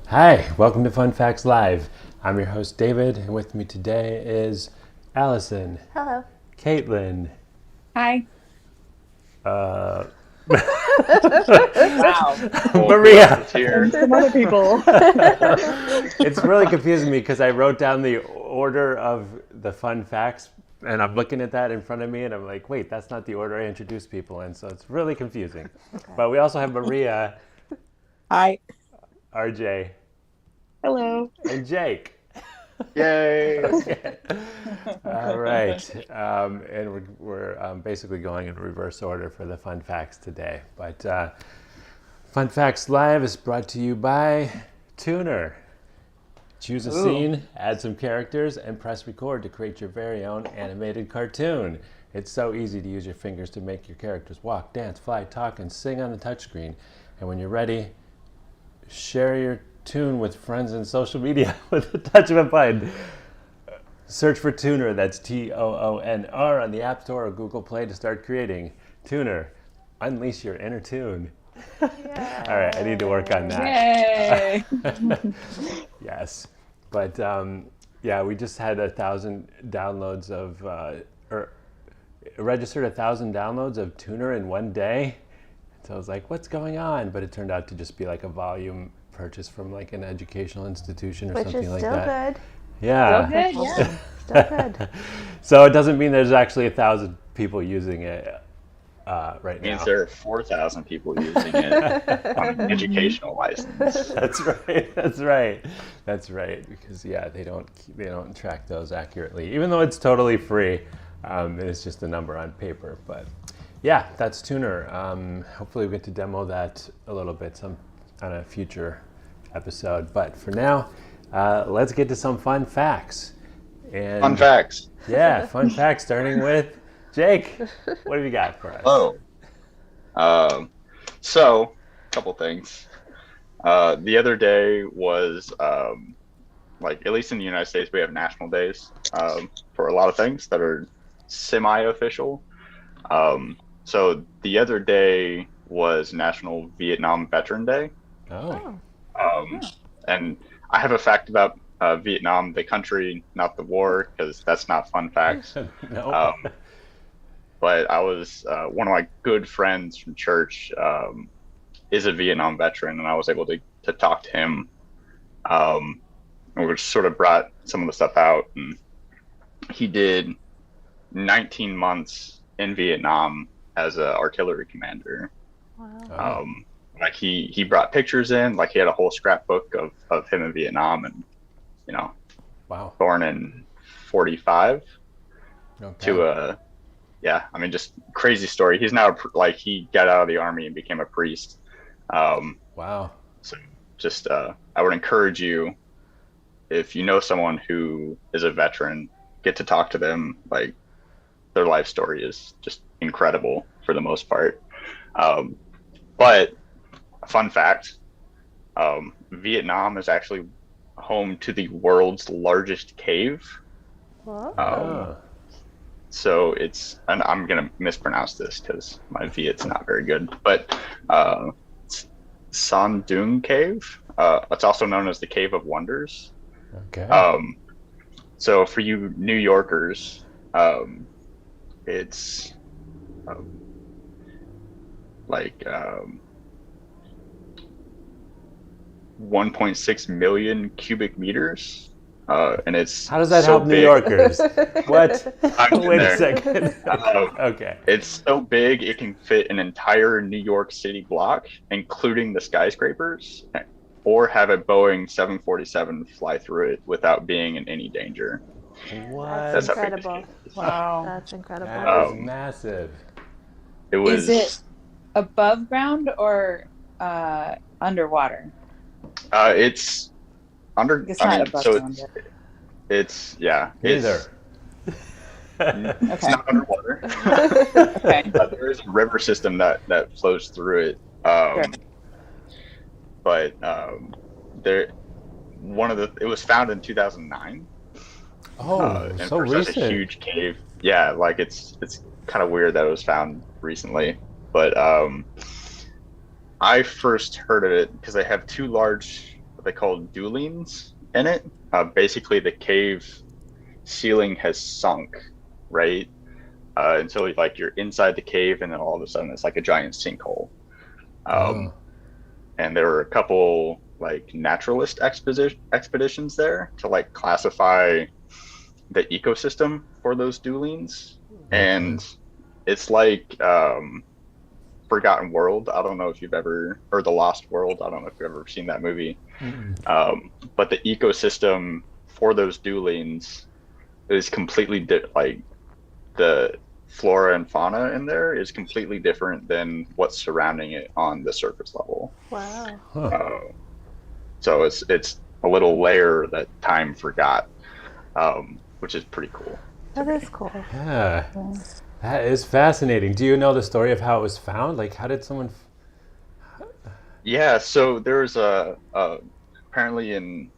Hi, welcome to Fun Facts Live. I'm your host David, and with me today is Allison, Hello. Caitlin, Hi. uh, Wow. Maria. Here. And some other people. It's really confusing me because I wrote down the order of the fun facts, and I'm looking at that in front of me, and I'm like, wait, that's not the order I introduced people in, so it's really confusing. Okay. But we also have Maria, Hi. RJ, Hello. and Jake. Yay! Okay. All right. And we're basically going in reverse order for the fun facts today. But Fun Facts Live is brought to you by Tuner. Choose a scene, add some characters, and press record to create your very own animated cartoon. It's so easy to use your fingers to make your characters walk, dance, fly, talk, and sing on the touchscreen. And when you're ready, share your tune with friends in social media with the touch of a button. Search for Tuner, that's Toonr, on the App Store or Google Play to start creating. Tuner, unleash your inner tune. All right, I need to work on that. Yay. Yes, but yeah, we just had 1,000 downloads of, or registered 1,000 downloads of Tuner in one day. So I was like, what's going on? But it turned out to just be like a volume purchase from like an educational institution or Which something is like still that. good. Yeah. Good, yeah. Still good. So it doesn't mean there's actually 1,000 people using it right It means now. there are 4,000 people using it on an educational license. That's right. That's right. That's right. Because yeah, they don't track those accurately, even though it's totally free. It's just a number on paper. But yeah, that's Tuner. Hopefully we get to demo that a little bit on a future episode. But for now, let's get to some fun facts. And Fun facts. yeah, fun facts. Starting with Jake. What have you got for us? Oh, so a couple things. The other day was like, at least in the United States, we have national days for a lot of things that are semi-official. So the other day was National Vietnam Veteran Day. Oh. And I have a fact about Vietnam, the country, not the war, because that's not fun facts. No. But I was one of my good friends from church is a Vietnam veteran, and I was able to talk to him. And we just sort of brought some of the stuff out, and he did 19 months in Vietnam as an artillery commander. Wow. Like he brought pictures in, like he had a whole scrapbook of him in Vietnam, and Wow. born in 45 Okay. to yeah, I mean, just crazy story. He's now like, he got out of the army and became a priest. Wow. So just I would encourage you, if you know someone who is a veteran, get to talk to them. Like, their life story is just incredible for the most part. But a fun fact, Vietnam is actually home to the world's largest cave. Whoa. So it's, and I'm gonna mispronounce this because my Viet's not very good, but it's San Dung Cave. It's also known as the Cave of Wonders. Okay. So for you New Yorkers, it's like 1.6 million cubic meters. And it's How does that so help New big. Yorkers? What? I'm in Wait there. a second. Okay. It's so big it can fit an entire New York City block, including the skyscrapers, or have a Boeing 747 fly through it without being in any danger. What? That's That's how big incredible. this cave is. Wow. That's incredible. That is massive. It was. Is it above ground or underwater? It's under. It's I not mean, above so ground. it's yeah. Neither. It's Okay. not underwater. Okay. There is a river system that flows through it. Sure. But there, it was found in 2009. Oh, And so for such a recent. huge cave, yeah, like it's kind of weird that it was found recently. But I first heard of it because they have two large what they call dulines in it. Basically, the cave ceiling has sunk, right? And so like you're inside the cave, and then all of a sudden it's like a giant sinkhole. Um, Oh. and there were a couple like naturalist expeditions there to like classify the ecosystem for those dulines, Okay. and it's like Forgotten World. I don't know if you've ever, or The Lost World. I don't know if you've ever seen that movie. Mm-mm. But the ecosystem for those dulines is completely like the flora and fauna in there is completely different than what's surrounding it on the surface level. Wow. Huh. So it's a little layer that time forgot, which is pretty cool. That is cool. Yeah. That is fascinating. Do you know the story of how it was found? Like, how did someone? Yeah, so there's apparently in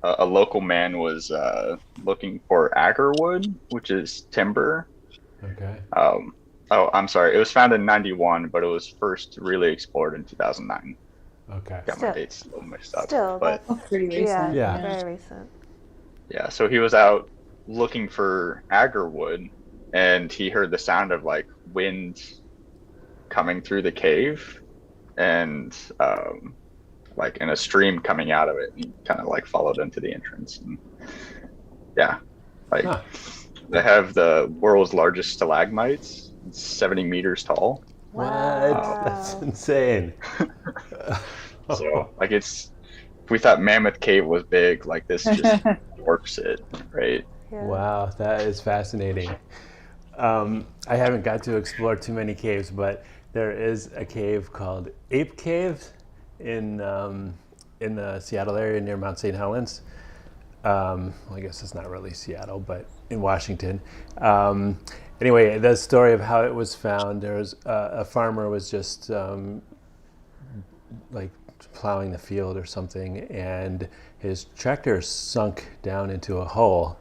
a local man was looking for agarwood, which is timber. Okay. Oh, I'm sorry. It was found in 91, but it was first really explored in 2009. Okay. Got my dates a little mixed up. Still, But Oh, pretty yeah, recent. Yeah. very recent. yeah, so he was out looking for agarwood, and he heard the sound of like wind coming through the cave, and like in a stream coming out of it. He kind of like followed into the entrance, and yeah, like Huh. they have the world's largest stalagmites, 70 meters tall. What? Wow. That's insane. So like it's, if we thought Mammoth Cave was big, like this just dwarfs it, right? Yeah. Wow, that is fascinating. I haven't got to explore too many caves, but there is a cave called Ape Cave in the Seattle area near Mount St. Helens. Well, I guess it's not really Seattle, but in Washington. Anyway, the story of how it was found, there was a farmer was just like plowing the field or something, and his tractor sunk down into a hole,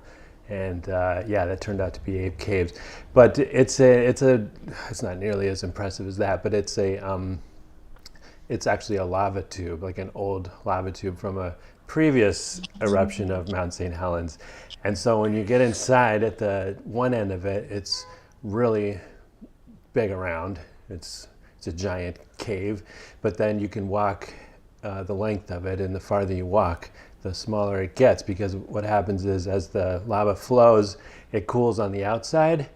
and yeah, that turned out to be Ape Caves. But it's not nearly as impressive as that, but it's actually a lava tube, like an old lava tube from a previous eruption of Mount St. Helens. And so when you get inside at the one end of it, it's really big around. It's a giant cave, but then you can walk the length of it, and the farther you walk, the smaller it gets, because what happens is as the lava flows, it cools on the outside,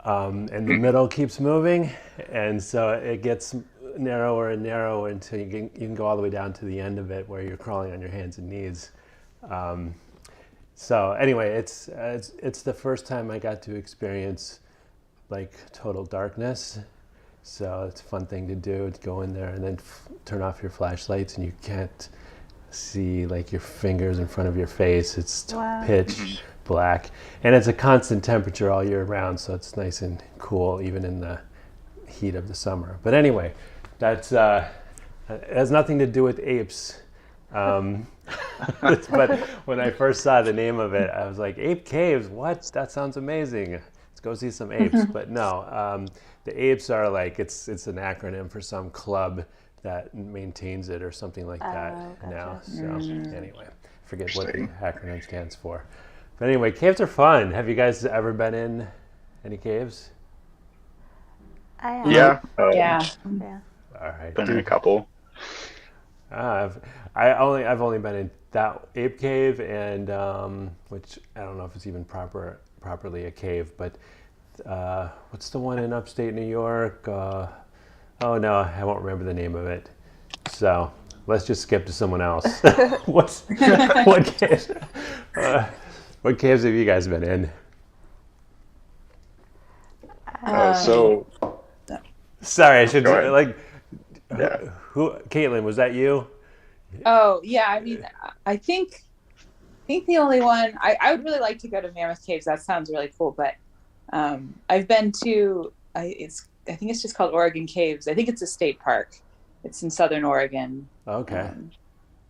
and the middle keeps moving, and so it gets narrower and narrower until you can go all the way down to the end of it where you're crawling on your hands and knees. So anyway, it's the first time I got to experience like total darkness. So it's a fun thing to do, to go in there and then turn off your flashlights, and you can't see like your fingers in front of your face. It's Wow. pitch black, and it's a constant temperature all year round, so it's nice and cool even in the heat of the summer. But anyway, that's it has nothing to do with apes. But when I first saw the name of it, I was like, Ape Caves, what? That sounds amazing. Let's go see some apes. But no, the apes are like, it's an acronym for some club that maintains it or something like that gotcha. now. So anyway, I forget what the acronym stands for. But anyway, caves are fun. Have you guys ever been in any caves? I am. Yeah, Yeah. Yeah. All right. been in a couple. I've only been in that ape cave, and which I don't know if it's even properly a cave, but what's the one in upstate New York? Oh no, I won't remember the name of it. So let's just skip to someone else. What caves? What caves have you guys been in? So Sorry, I should Go ahead. like. yeah, Who? Caitlin, was that you? Oh, yeah. I mean, I think the only one I would really like to go to Mammoth Caves. That sounds really cool. But I've been to I think it's just called Oregon Caves. I think it's a state park. It's in Southern Oregon. Okay.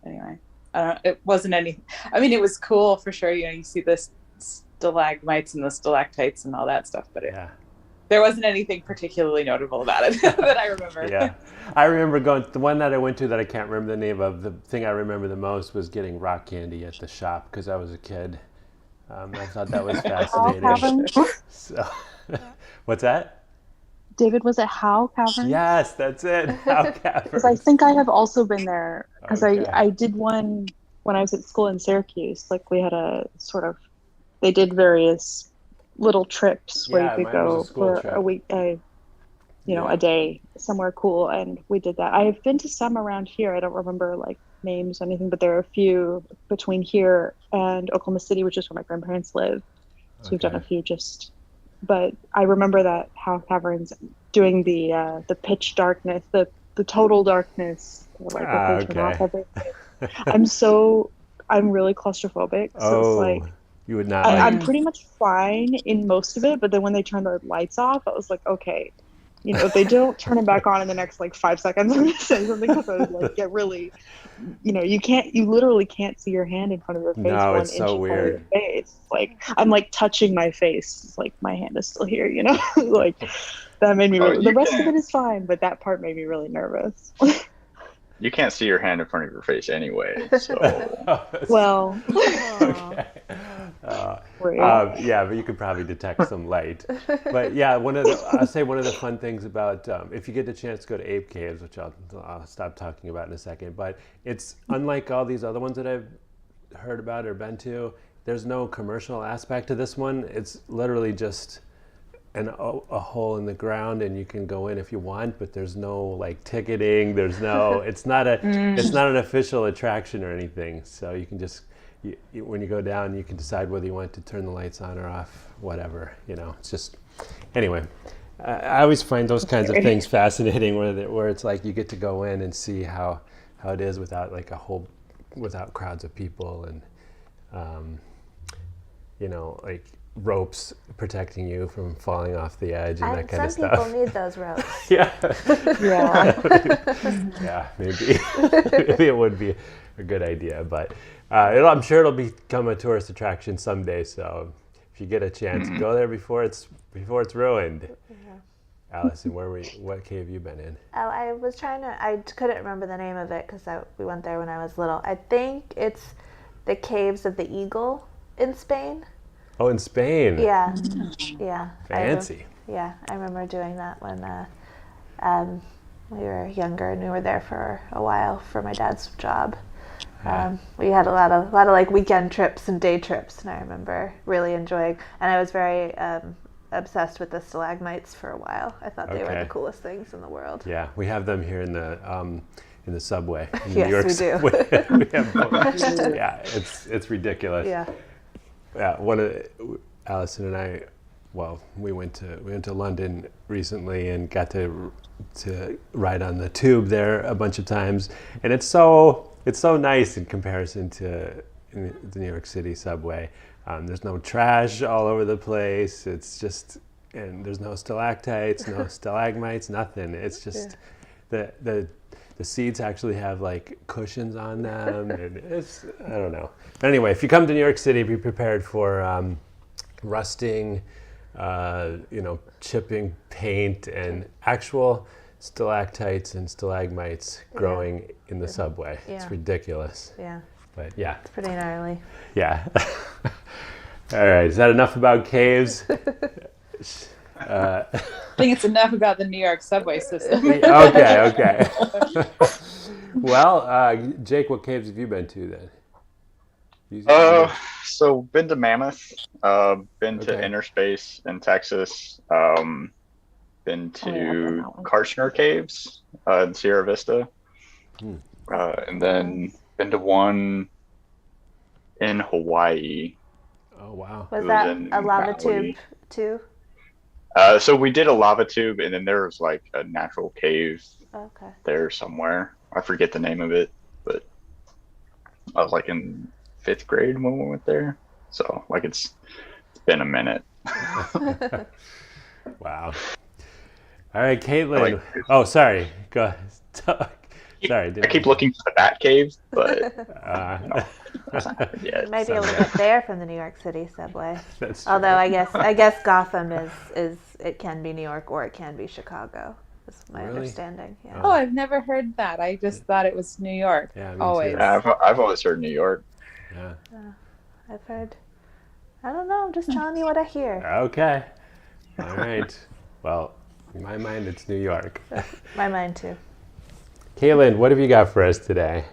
Anyway, I don't. It wasn't any. I mean, it was cool for sure. You know, you see the stalagmites and the stalactites and all that stuff. But Yeah. there wasn't anything particularly notable about it that I remember. Yeah. I remember going, the one that I went to that I can't remember the name of, the thing I remember the most was getting rock candy at the shop because I was a kid. I thought that was Howe fascinating. Caverns? So, what's that? David, was it Howe Caverns? Yes, that's it. How Because I think I have also been there. Because Okay. I did one when I was at school in Syracuse. Like we had a sort of, they did various little trips where Yeah, you could mine was a go school for trip. a week, Yeah. a day somewhere cool, and we did that. I have been to some around here. I don't remember like names or anything, but there are a few between here and Oklahoma City, which is where my grandparents live. So we've done a Okay. few but I remember that Howe Caverns doing the pitch darkness, the total darkness, like where they turn off Okay. everything. I'm really claustrophobic, so it's like Oh, you would not like. I'm pretty much fine in most of it, but then when they turn the lights off, I was like, okay, if they don't turn it back on in the next like 5 seconds, I'm gonna say something because I would like get really, you literally can't see your hand in front of your face No, one it's inch so in front of your weird. face. Like I'm like touching my face, it's like my hand is still here, like that made me Oh, really. The rest of it is fine, but that part made me really nervous. you can't see your hand in front of your face anyway. So Well, Okay. Uh, great. yeah, but you could probably detect some light. But yeah, I'll say one of the fun things about if you get the chance to go to Ape Caves, which I'll stop talking about in a second, but it's unlike all these other ones that I've heard about or been to. There's no commercial aspect to this one. It's literally just a hole in the ground, and you can go in if you want, but there's no like ticketing. It's not an official attraction or anything. So you can just when you go down, you can decide whether you want to turn the lights on or off, whatever. It's just anyway. I always find those kinds of things fascinating, where it's like you get to go in and see how it is without like without crowds of people and like ropes protecting you from falling off the edge and that kind of Some stuff. people need those ropes. Yeah. Yeah. Yeah, maybe it would be a good idea, but I'm sure it'll become a tourist attraction someday. So if you get a chance, go there before it's ruined. Yeah. Allison, what cave have you been in? Oh, I couldn't remember the name of it because we went there when I was little. I think it's the Caves of the Eagle in Spain. Oh, in Spain. Yeah, yeah. Fancy. I remember doing that when we were younger and we were there for a while for my dad's job. We had a lot of like weekend trips and day trips, and I remember really enjoying. And I was very obsessed with the stalagmites for a while. I thought they were Okay. the coolest things in the world. Yeah, we have them here in the subway. In Yes, New York we do. subway. We have both. Yeah, it's ridiculous. Yeah. Yeah, Allison and I, we went to London recently and got to ride on the tube there a bunch of times, and it's so nice in comparison to the New York City subway. There's no trash all over the place. It's just, and there's no stalactites, no stalagmites, nothing. It's just the seats actually have like cushions on them, and I don't know. But anyway, if you come to New York City, be prepared for rusting, chipping paint, and actual stalactites and stalagmites growing in the subway. Yeah. It's ridiculous. Yeah. But yeah. It's pretty gnarly. Yeah. All right. Is that enough about caves? I think it's enough about the New York subway system. Okay. Well, Jake, what caves have you been to then? So been to Mammoth, been to Okay. Inner Space in Texas, been I've to done that one. Karshner Caves in Sierra Vista, and then been to one in Hawaii. Oh wow. Was It was that in a lava Maui. tube too? So we did a lava tube, and then there was like a natural cave Okay. there somewhere. I forget the name of it, but I was like in 5th grade when we went there. So like it's been a minute. Wow. All right, Caitlin. Oh, sorry. Go Sorry, I keep looking for the Bat Cave, but Uh, that's not happened yet. You might be able to get there from the New York City subway. That's true. Although I guess Gotham is it can be New York or it can be Chicago. Is my Really? understanding. Yeah. Oh, I've never heard that. I just thought it was New York. Yeah, me too. Always. Yeah, I've always heard New York. Yeah. I've heard. I don't know. I'm just telling you what I hear. Okay. All right. Well, in my mind, it's New York. My mind too. Kaylin, what have you got for us today?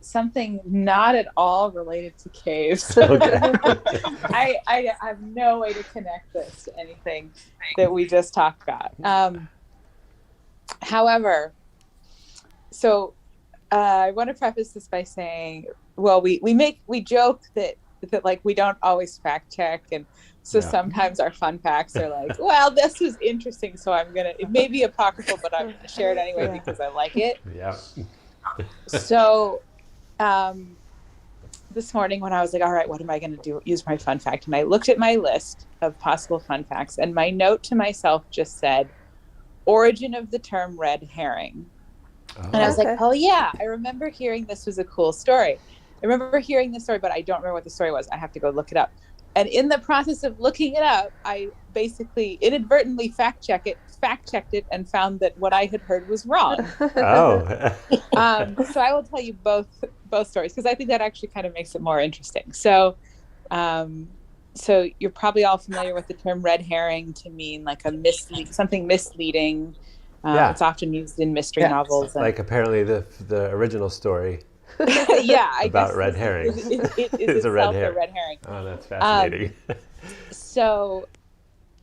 Something not at all related to caves. Okay. I have no way to connect this to anything that we just talked about. However, so I want to preface this by saying, well, we joke that like we don't always fact check, and so sometimes our fun facts are like, well, this was interesting, so it may be apocryphal, but I'm gonna share it anyway because I like it. Yeah. So this morning when I was like, all right, what am I going to use my fun fact? And I looked at my list of possible fun facts, and my note to myself just said, origin of the term red herring. Oh. And I was like, oh yeah, I remember hearing this was a cool story. I remember hearing this story, but I don't remember what the story was. I have to go look it up. And in the process of looking it up, I basically inadvertently fact checked it, and found that what I had heard was wrong. Oh. So I will tell you both stories because I think that actually kind of makes it more interesting. So, so you're probably all familiar with the term red herring to mean like something misleading. It's often used in mystery novels. Like apparently the original story. I about guess red herring. It It's is a red herring. Oh, that's fascinating. So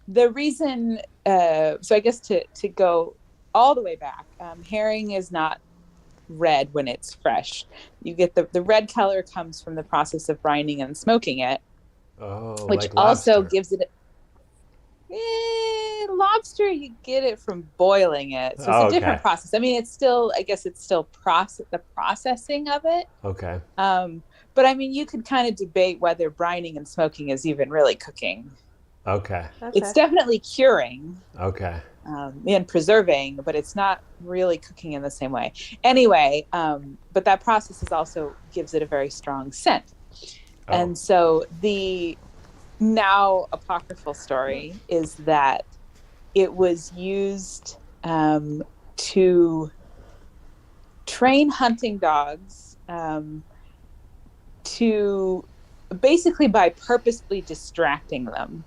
the reason, so I guess to go all the way back, herring is not red when it's fresh. You get the red color comes from the process of brining and smoking it, which like also lobster. gives it. Lobster, you get it from boiling it, so it's a different process. I mean, I guess it's still the processing of it. Okay. But I mean, you could kind of debate whether brining and smoking is even really cooking. Okay. It's definitely curing. Okay. And preserving, but it's not really cooking in the same way. Anyway, but that process also gives it a very strong scent. Oh. And so the now apocryphal story is that it was used to train hunting dogs to basically by purposely distracting them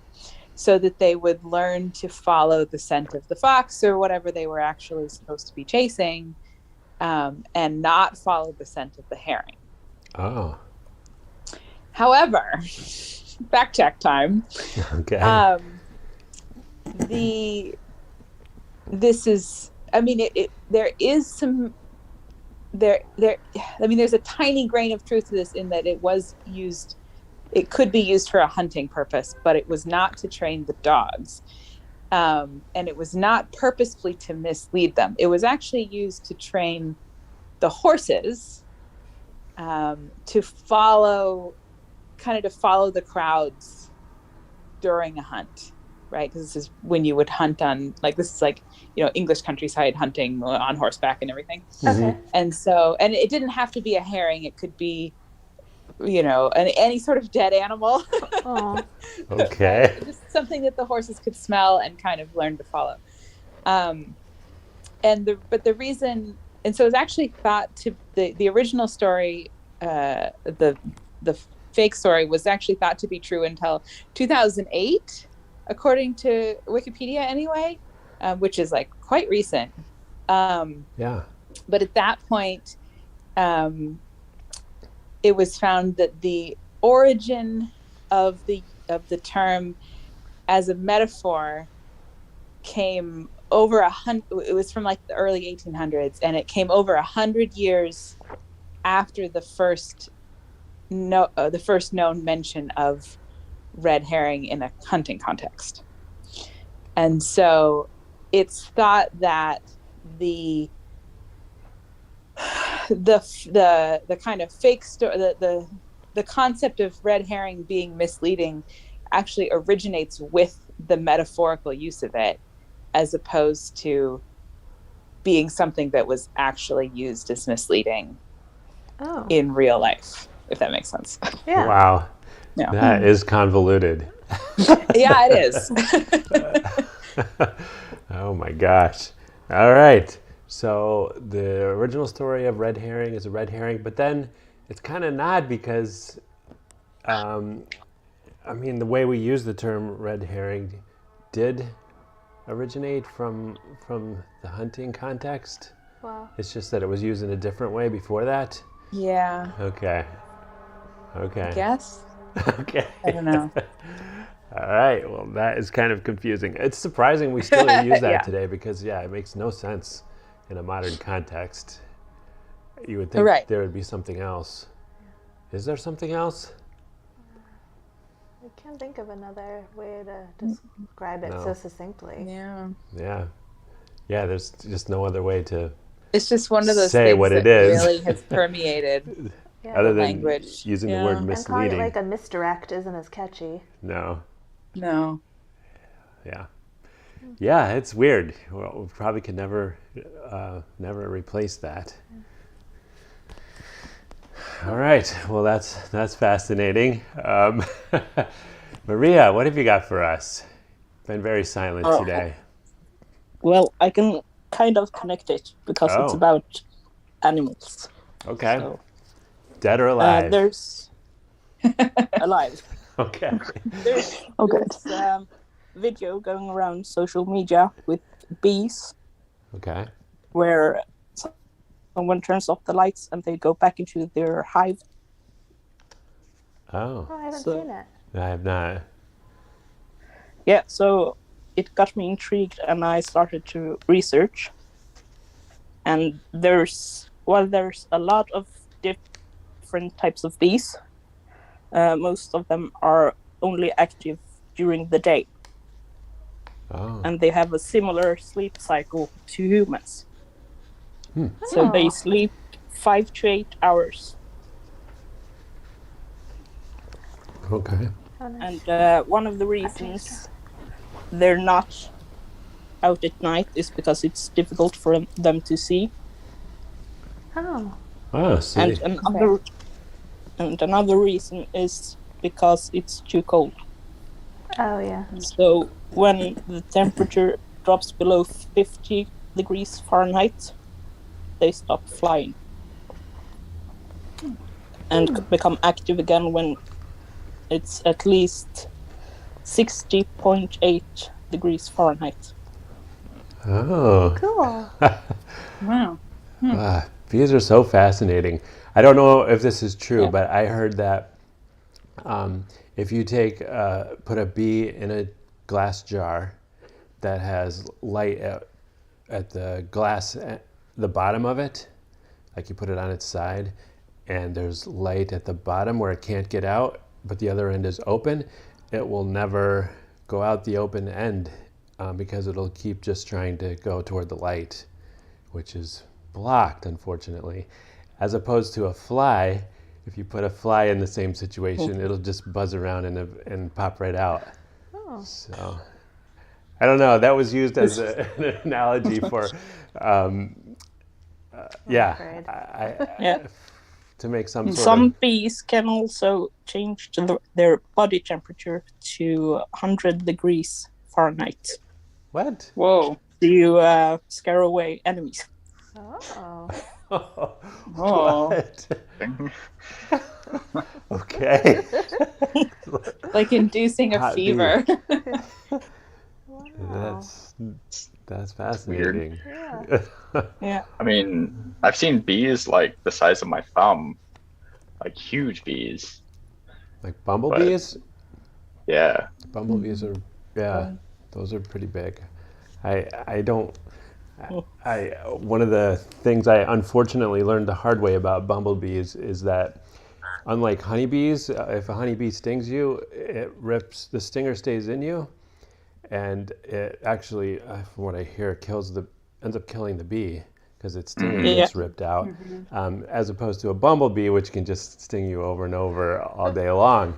so that they would learn to follow the scent of the fox or whatever they were actually supposed to be chasing, and not follow the scent of the herring. Oh. However, fact check time. Okay. There's a tiny grain of truth to this in that it could be used for a hunting purpose, but it was not to train the dogs. And it was not purposefully to mislead them. It was actually used to train the horses to follow the crowds during a hunt, right? Because this is when you would hunt on, English countryside hunting on horseback and everything. Okay. And so, and it didn't have to be a herring. It could be, any sort of dead animal. Oh. Okay. Just something that the horses could smell and kind of learn to follow. So it's actually thought to the original story, the fake story was actually thought to be true until 2008, according to Wikipedia anyway, which is like quite recent. Yeah. But at that point, it was found that the origin of the term as a metaphor came over it was from like the early 1800s, and it came over 100 years after the first known mention of red herring in a hunting context. And so it's thought that the kind of fake story, the concept of red herring being misleading actually originates with the metaphorical use of it, as opposed to being something that was actually used as misleading Oh. in real life, if that makes sense. Yeah. Wow. Yeah. That is convoluted. Yeah, it is. Oh my gosh. All right. So the original story of red herring is a red herring, but then it's kind of not because, I mean, the way we use the term red herring did originate from the hunting context. Wow. It's just that it was used in a different way before that. Yeah, Okay. I Okay. guess. Okay. I don't know. All right. Well, that is kind of confusing. It's surprising we still use that Yeah. today because, yeah, it makes no sense in a modern context. You would think Right. there would be something else. Is there something else? I can't think of another way to describe it No. so succinctly. Yeah. Yeah. Yeah, there's just no other way to, It's just one of those Say things what that it is. really has permeated Yeah. other the than language. using the Yeah. word And calling misleading. it like a misdirect isn't as catchy. No. No. Yeah. Yeah, it's weird. Well, we probably could never replace that. All right. Well, that's fascinating. Maria, what have you got for us? Been very silent today. Well, I can kind of connect it because it's Oh. about animals. Okay. So, Dead or alive? there's alive. Okay. There's Oh, good. this video going around social media with bees Okay. where someone turns off the lights and they go back into their hive. Oh, Oh, I haven't So- seen it. I have not. Yeah, so it got me intrigued and I started to research. And there's a lot of different types of bees. Most of them are only active during the day, Oh. and they have a similar sleep cycle to humans. So they Oh. sleep 5 to 8 hours. Okay. Oh, nice. And one of the reasons they're not out at night is because it's difficult for them to see. Oh. Oh, see. And another reason is because it's too cold. Oh, yeah. So when the temperature drops below 50 degrees Fahrenheit, they stop flying and become active again when it's at least 60.8 degrees Fahrenheit. Oh. Cool. Wow. Bees are so fascinating. I don't know if this is true, Yeah. but I heard that if you put a bee in a glass jar that has light at the glass, the bottom of it, like you put it on its side, and there's light at the bottom where it can't get out, but the other end is open, it will never go out the open end because it'll keep just trying to go toward the light, which is blocked, unfortunately. As opposed to a fly, if you put a fly in the same situation, it'll just buzz around and pop right out. Oh. So, I don't know. That was used as an analogy for, yeah, afraid. Yeah. to make some sort Some of. bees can also change their body temperature to 100 degrees Fahrenheit What? Whoa. to scare away enemies. Oh. Oh. What? Okay. Like inducing a Hot bee. fever. Wow. That's fascinating. Yeah. Yeah. I mean, I've seen bees like the size of my thumb, like huge bees. Like bumblebees? Yeah. Bumblebees are, yeah, those are pretty big. One of the things I unfortunately learned the hard way about bumblebees is that unlike honeybees, if a honeybee stings you, the stinger stays in you, and it actually, from what I hear, ends up killing the bee because its stinger Yeah. gets ripped out, as opposed to a bumblebee, which can just sting you over and over all day long.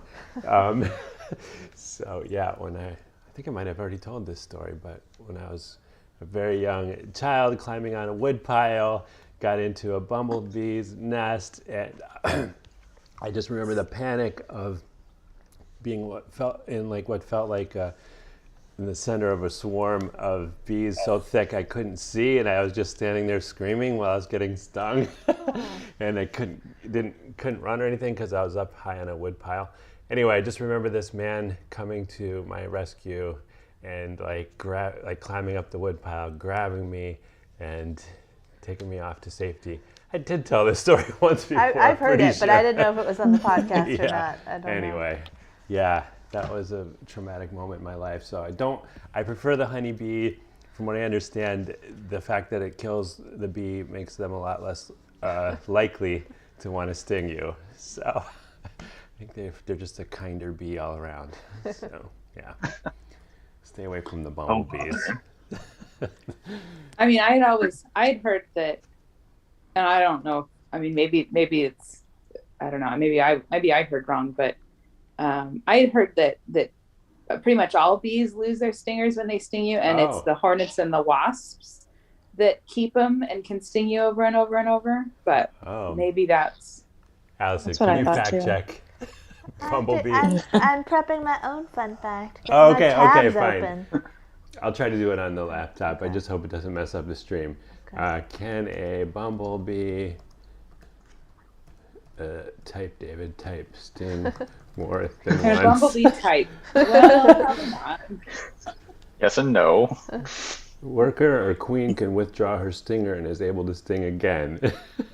So yeah, I think I might have already told this story, but when I was a very young child climbing on a wood pile, got into a bumblebee's nest, and I just remember the panic of being what felt like in the center of a swarm of bees so thick I couldn't see, and I was just standing there screaming while I was getting stung. And I couldn't run or anything because I was up high on a wood pile. Anyway, I just remember this man coming to my rescue and like climbing up the wood pile, grabbing me and taking me off to safety. I did tell this story once before. I've heard it, but sure. I didn't know if it was on the podcast or Yeah. not. I don't know. Anyway, yeah, that was a traumatic moment in my life. So I prefer the honeybee. From what I understand, the fact that it kills the bee makes them a lot less likely to want to sting you. So I think they're just a kinder bee all around. So yeah, stay away from the bumblebees. I mean, I'd heard that, and I don't know. I mean, maybe it's, I don't know. Maybe I heard wrong, but I had heard that pretty much all bees lose their stingers when they sting you, and it's the hornets and the wasps that keep them and can sting you over and over and over. But maybe that's Allison, That's what can I you thought fact too. check bumblebee? I'm prepping my own fun fact. Get Oh, my okay, tabs fine. open. I'll try to do it on the laptop. I just hope it doesn't mess up the stream. Okay. Can a bumblebee type sting more than a once? bumblebee type. Well, probably not. Yes and no. Worker or queen can withdraw her stinger and is able to sting again.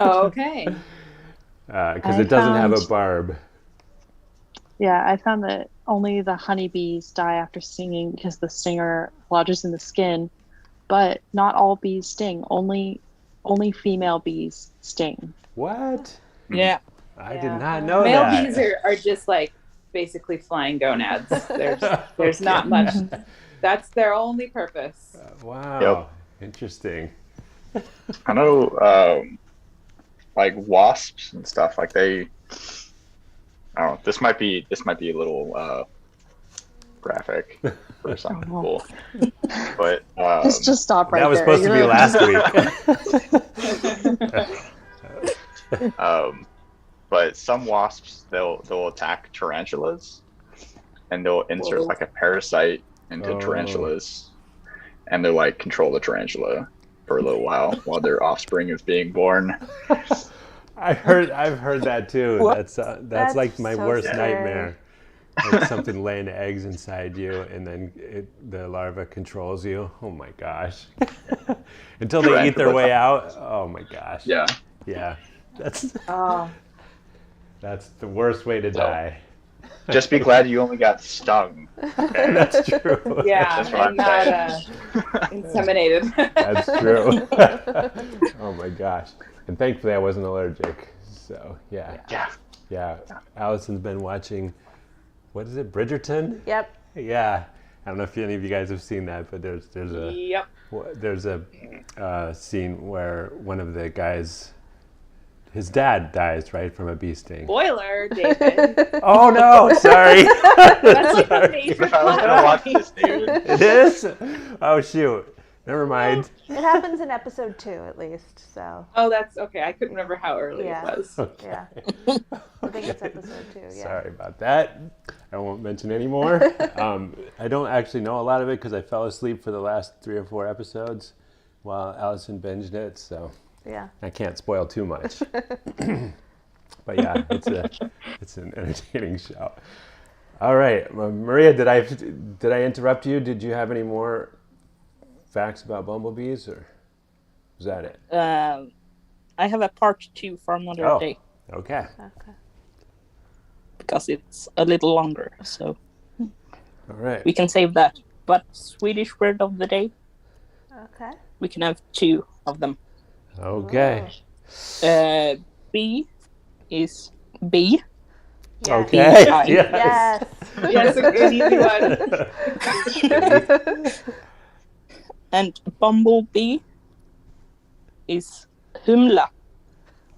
Oh, okay. Because I it doesn't have a found- barb. Yeah, I found that only the honeybees die after stinging because the stinger lodges in the skin, but not all bees sting. Only female bees sting. What? Yeah. I Yeah. did not know Male that. bees are just like basically flying gonads. There's not much. That's their only purpose. Wow. Yep. Interesting. I know, like wasps and stuff. Like I don't know. This might be a little graphic for some people, but Just stop right that was there. supposed to be You're- last week. but some wasps they'll attack tarantulas, and they'll insert Whoa. like a parasite into tarantulas, and they'll like control the tarantula for a little while their offspring is being born. I've heard that too. What? That's like my so worst scary. nightmare. Like something laying eggs inside you, and then the larva controls you. Oh my gosh! Until they eat their way out. Oh my gosh! Yeah. Yeah. That's Oh, the worst way to die. Just be glad you only got stung. Okay? That's true. yeah, That's what and I'm not inseminated. That's true. Oh my gosh! And thankfully, I wasn't allergic. So yeah. Yeah. Allison's been watching. What is it? Bridgerton? Yep. Yeah. I don't know if any of you guys have seen that, but there's Yep. a scene where one of the guys, his dad dies, right, from a bee sting. Spoiler, David. Oh no! Sorry. That's like a major If I was gonna watch plot. this, David. It is. Oh shoot! Never mind. It happens in episode 2 at least, so Oh, that's okay. I couldn't remember how early Yeah. it was. yeah. I think it's episode 2, yeah. Sorry about that. I won't mention any more. I don't actually know a lot of it because I fell asleep for the last 3 or 4 episodes while Allison binged it, so Yeah. I can't spoil too much. But yeah, it's an entertaining show. All right, Maria, did I interrupt you? Did you have any more facts about bumblebees, or was that it? I have a part 2 for another Oh. day Okay. Okay. because it's a little longer, so All right. we can save that. But Swedish word of the day, Okay. we can have 2 of them. Okay. Bee is bee, Yes. Okay. Yes. Yes. Yes. Yes, a good easy one. and bumblebee is humla,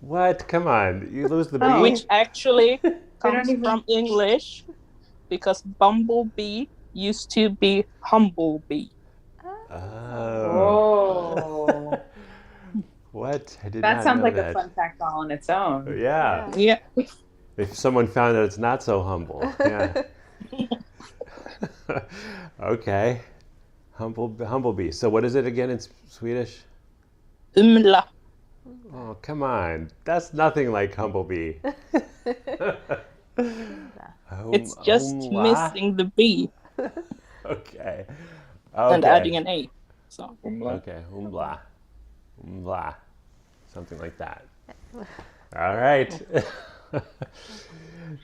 What? Come on. You lose the bee? Oh. which actually comes even- from English because bumblebee used to be humblebee. Oh. What? I did That not sounds know like that. a fun fact all on its own. Yeah. Yeah. If someone found that it's not so humble. Yeah. Okay. Humblebee. So what is it again in Swedish? Umla. Oh, come on. That's nothing like humblebee. It's just Humla? missing the B Okay. and Okay. adding an A. So Okay. Humbla. Humbla. Something like that. All right.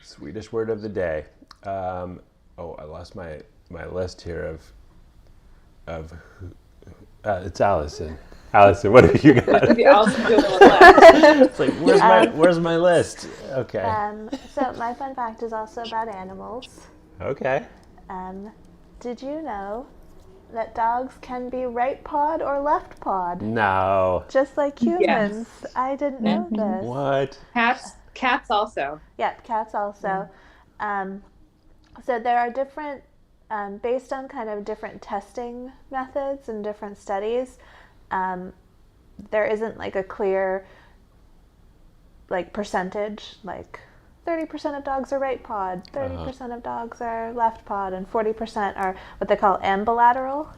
Swedish word of the day. I lost my list here of it's Allison. Allison, what have you got? Maybe Allison doing a little left. It's like, where's my list? Okay. So my fun fact is also about animals. Okay. Did you know that dogs can be right pawed or left pawed? No. Just like humans. Yes. I didn't know this. What? Cats also. Yeah, cats also. So there are different, based on kind of different testing methods and different studies, there isn't like a clear like percentage, like 30% of dogs are right pawed, 30% of dogs are left pawed, and 40% are what they call ambilateral.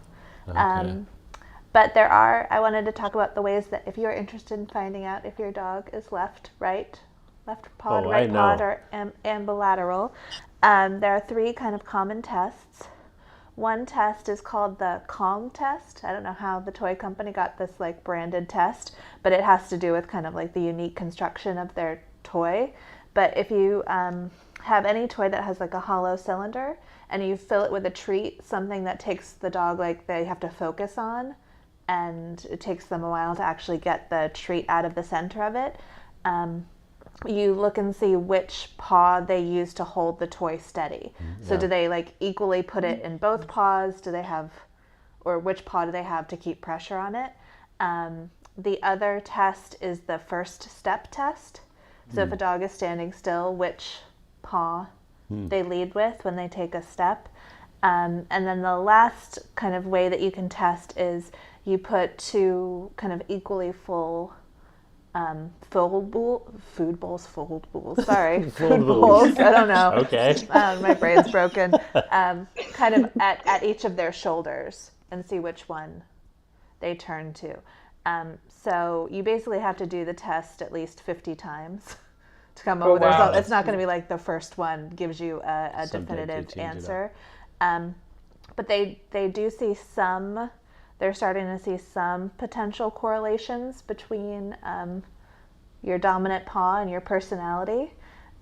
Okay. But I wanted to talk about the ways that if you're interested in finding out if your dog is left pawed, Oh, right I pawed, know. or ambilateral, there are three kind of common tests. One test is called the Kong test. I don't know how the toy company got this like branded test, but it has to do with kind of like the unique construction of their toy. But if you have any toy that has like a hollow cylinder and you fill it with a treat, something that takes the dog, like they have to focus on, and it takes them a while to actually get the treat out of the center of it, you look and see which paw they use to hold the toy steady. So do they like equally put it in both paws? Or which paw do they have to keep pressure on it? The other test is the first step test. So if a dog is standing still, which paw they lead with when they take a step. And then the last kind of way that you can test is you put two kind of equally full food bowls. Sorry, food bowls. I don't know. Okay. My brain's broken. Kind of at each of their shoulders and see which one they turn to. So you basically have to do the test at least 50 times to come up with a wow. result. It's not going to be like the first one gives you a Sometimes they definitive change it up. answer. But they do see some. They're starting to see some potential correlations between your dominant paw and your personality.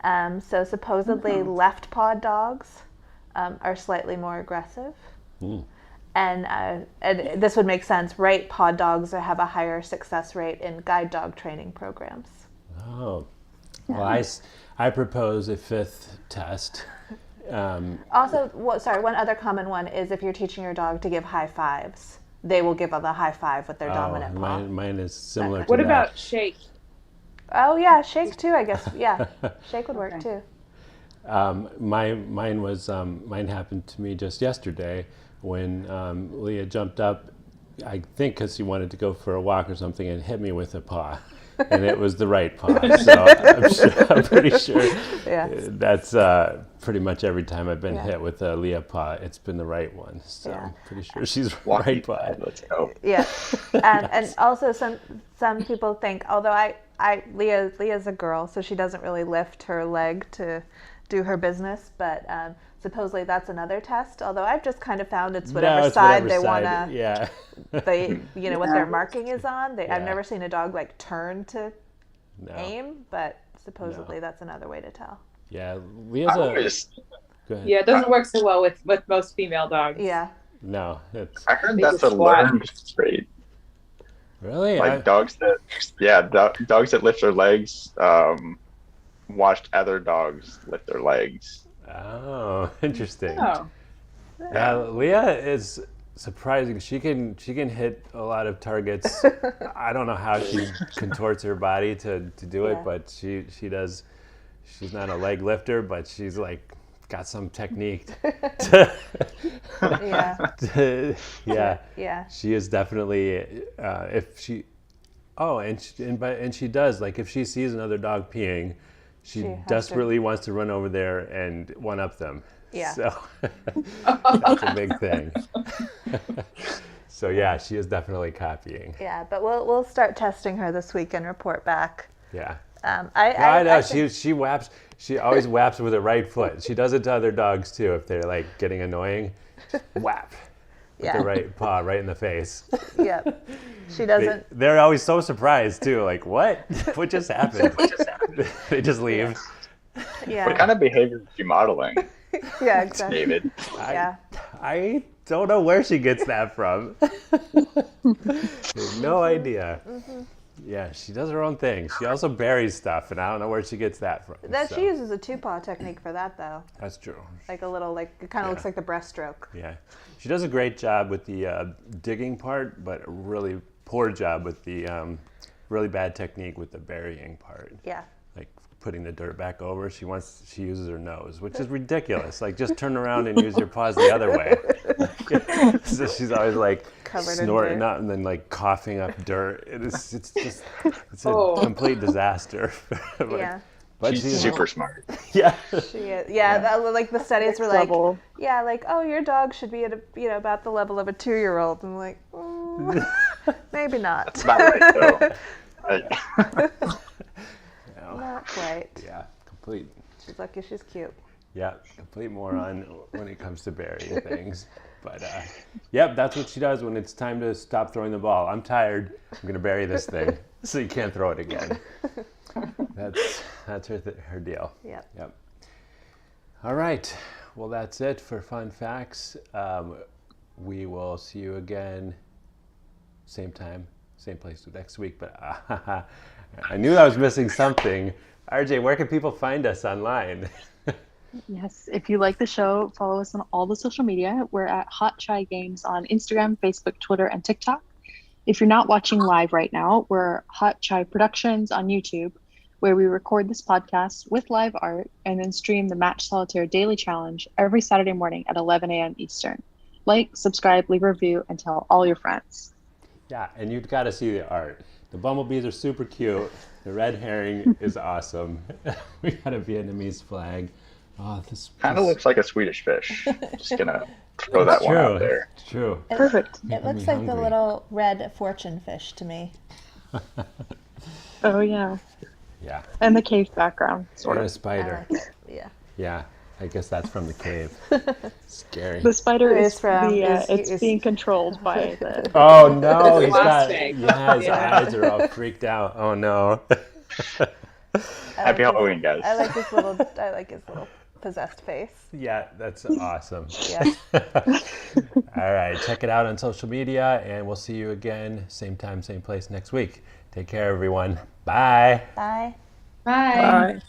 So supposedly left-pawed dogs are slightly more aggressive. And this would make sense. Right-pawed dogs have a higher success rate in guide dog training programs. Oh. Well, I propose a fifth test. Also, one other common one is if you're teaching your dog to give high fives, they will give the high five with their dominant paw. Mine is similar to What that. about shake? Oh yeah, shake too, I guess. Yeah, shake would work too. Mine happened to me just yesterday when Leah jumped up, I think because she wanted to go for a walk or something, and hit me with a paw. And it was the right paw. So I'm pretty sure that's pretty much every time I've been hit with a Leah paw, it's been the right one. So I'm pretty sure she's right paw. Let's go. Yeah, and also some people think, although Leah's a girl, so she doesn't really lift her leg to do her business, but supposedly that's another test. Although I've just kind of found it's whatever side they want to. Yeah. What their marking is on. I've never seen a dog like turn to aim, but supposedly that's another way to tell. Yeah, Leah's Go ahead. Yeah, it doesn't work so well with most female dogs. Yeah. No, it's I heard They that's just a squat. learned trait. really Like dogs that lift their legs, watched other dogs lift their legs. Oh, interesting. Oh. Yeah, Leah is surprising. She can hit a lot of targets. I don't know how she contorts her body to do it, but she does. She's not a leg lifter, but she's like got some technique. Yeah. Yeah. Yeah. She is definitely. If she, Oh, and she does, like, if she sees another dog peeing, she She has desperately wants to run over there and one up them. Yeah. So that's a big thing. So yeah, she is definitely copying. Yeah, but we'll start testing her this week and report back. Yeah. I know. think- She whaps. She always whaps with her right foot. She does it to other dogs too. If they're like getting annoying, just whap with Yeah. the right paw right in the face. Yep. She doesn't. They're always so surprised too. Like, what? What just happened? They just leave. Yeah. What kind of behavior is she modeling, Yeah, exactly. David? Yeah. I don't know where she gets that from. I have no idea. Yeah, she does her own thing. She also buries stuff, and I don't know where she gets that from. That so. she uses a two-paw technique for that though. That's true. Like a little, like it kind of looks like the breaststroke. Yeah, she does a great job with the digging part, but a really poor job with the really bad technique with the burying part. Yeah. Like putting the dirt back over. She uses her nose, which is ridiculous. Like just turn around and use your paws the other way. So she's always like Covered in snorting dirt. out and then like coughing up dirt. It's a complete disaster. But, Yeah. but She's super smart. Yeah. She is. Yeah. That, like the studies were like, Level. yeah, like your dog should be at about the level of a 2-year-old. I'm like, maybe not. That's about right, though. Not quite. Yeah, complete. She's lucky she's cute. Yeah, complete moron when it comes to burying things. But yep, that's what she does when it's time to stop throwing the ball. I'm tired. I'm gonna bury this thing so you can't throw it again. That's her deal. Yep. Yep. All right. Well, that's it for Fun Facts. We will see you again, same time, same place next week. But I knew I was missing something. RJ, where can people find us online? Yes, if you like the show, follow us on all the social media. We're at Hot Chai Games on Instagram, Facebook, Twitter, and TikTok. If you're not watching live right now, we're Hot Chai Productions on YouTube, where we record this podcast with live art and then stream the Match Solitaire Daily Challenge every Saturday morning at 11 a.m. Eastern. Like, subscribe, leave a review, and tell all your friends. Yeah, and you've got to see the art. The bumblebees are super cute. The red herring is awesome. We got a Vietnamese flag. Oh, this Kind of looks like a Swedish fish. Just gonna throw that one out there. It's true. Perfect. It looks me like the hungry. little red fortune fish to me. Oh, yeah. Yeah. And the cave background, sort And a of. spider. I like it. Yeah. Yeah. I guess that's from the cave. Scary. The spider Who is is from- is- being controlled by the. Oh no, It's he's got plastic. yeah, his Yeah. eyes are all freaked out. Oh no. Happy Halloween, guys. I like his little possessed face. Yeah, that's awesome. Yeah. All right, check it out on social media and we'll see you again same time, same place next week. Take care everyone. Bye. Bye. Bye. Bye.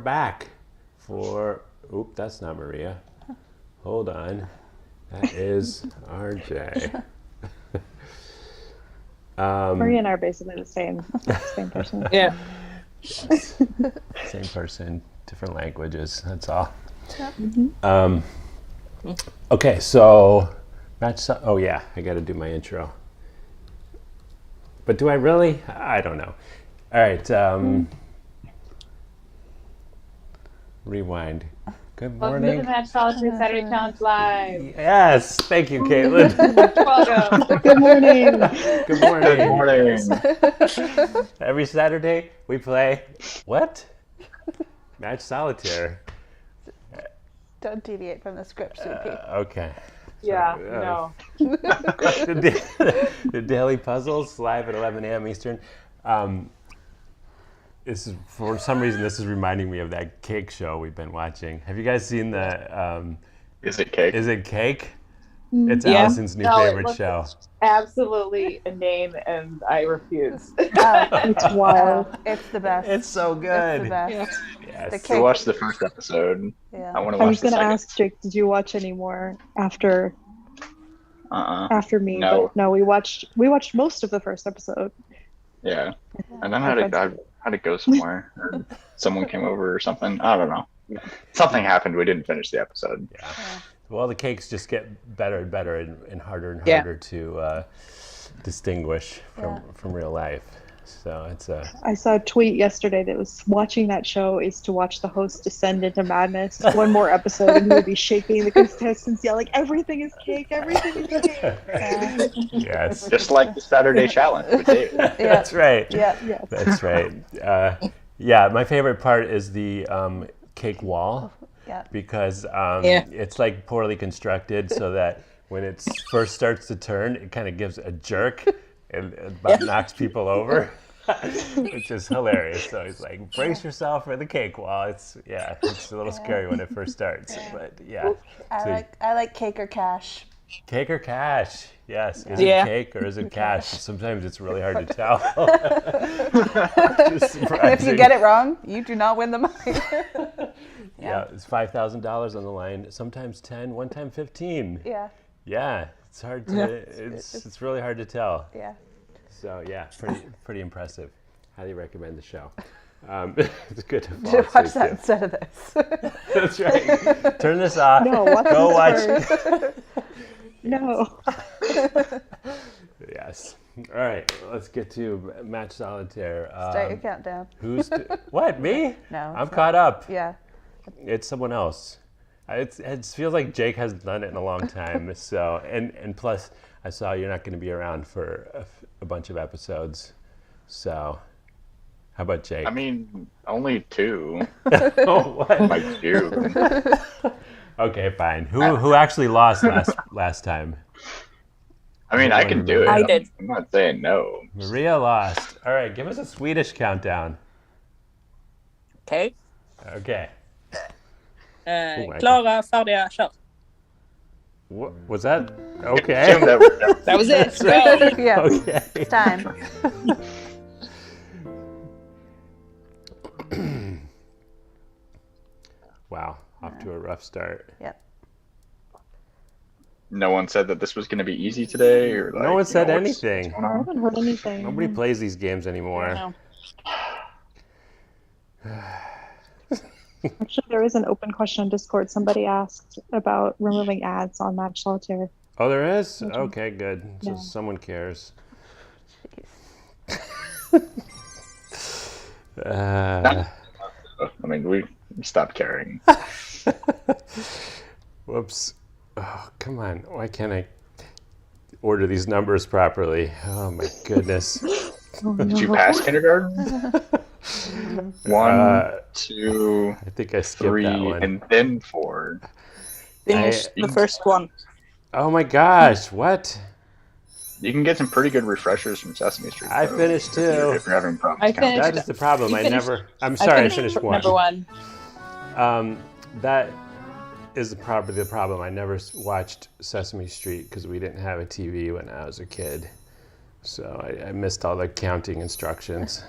back for. Oop, that's not Maria. Hold on. That is RJ. Maria and I are basically the same person. Yeah. Yes. Same person, different languages. That's all. Okay, so oh yeah, I got to do my intro. But do I really? I don't know. All right. Rewind. Good Welcome to the morning. Match Solitaire Saturday Challenge Live. Yes, thank you, Caitlin. Welcome. Good morning. Good morning. Good morning. Every Saturday we play what? Match Solitaire. Don't deviate from the script, Soupy. Okay. Yeah, So, no. the Daily Puzzles live at 11 a.m. Eastern. This is, for some reason, this is reminding me of that cake show we've been watching. Have you guys seen the? Is it cake? Is it cake? It's Yeah. Allison's new No, it favorite looks show. Absolutely a name, and I refuse. It's wild. It's the best. It's so It's good. the best. Yes. The We cake. watched the first episode. Yeah. I want to I watch was the gonna second. ask Jake, did you watch any more after me? No. But no, we watched most of the first episode. Yeah. And then I had to go somewhere. Or someone came over or something. I don't know. Something happened. We didn't finish the episode. Yeah. Well, the cakes just get better and better and harder Yeah. to distinguish from real life. So it's a. I saw a tweet yesterday that was watching that show is to watch the host descend into madness. One more episode and he would be shaking the contestants, yelling, "Everything is cake! Everything is cake!" Yes. Just like the Saturday challenge with David. That's right. Yeah. Yes. That's right. Yeah, my favorite part is the cake wall Yeah. because Yeah. it's like poorly constructed so that when it first starts to turn, it kind of gives a jerk and about knocks people over, which is hilarious. So he's like, brace yourself for the cake wall. It's a little scary when it first starts, but yeah. I like cake or cash. Cake or cash? Yes. Is Yeah. it cake or is it cash? Sometimes it's really hard to tell. Just If you surprising. get it wrong, you do not win the money. Yeah, it's $5,000 on the line. Sometimes 10, one time 15. Yeah. Yeah, it's hard to. It's really hard to tell. Yeah. So yeah, pretty impressive. Highly recommend the show. It's good to You fall should watch asleep that to. instead of this. That's right. Turn this off. No, watch Go this watch. first. No. Yes. All right. Let's get to Match Solitaire. Start your countdown. What? Me? No, I'm it's caught up. Yeah. It's someone else. It feels like Jake hasn't done it in a long time. So and plus, I saw you're not going to be around for a bunch of episodes. So, how about Jake? I mean, only 2. Oh, what? Like June. Okay, fine. Who actually lost last time? I mean, I can do it. I did. I'm not saying no. Maria lost. All right, give us a Swedish countdown. Okay. Okay. my Klara, färdiga, kör. What was that? Assume Okay. That was it. Go. Yeah. Okay. It's time. Wow, off to a rough start. Yep. No one said that this was going to be easy today, or like, No one said what's anything. going I on? haven't heard anything. Nobody plays these games anymore. No. Actually, there is an open question on Discord. Somebody asked about removing ads on Match Solitaire. Oh, there is? Okay, good. So Yeah. someone cares. I mean, we stopped caring. Whoops. Oh, come on. Why can't I order these numbers properly? Oh, my goodness. Oh, Did you no. pass kindergarten? 1, 2, I think I skipped 3, that one. and then 4. Finish the first one. Oh, my gosh. What? You can get some pretty good refreshers from Sesame Street. I though, finished if you're- too. If you're having problems I counting. finished- That is the problem. You I finished- never. I'm sorry, I finished one. Number 1. That is probably the problem. I never watched Sesame Street because we didn't have a TV when I was a kid. So I missed all the counting instructions.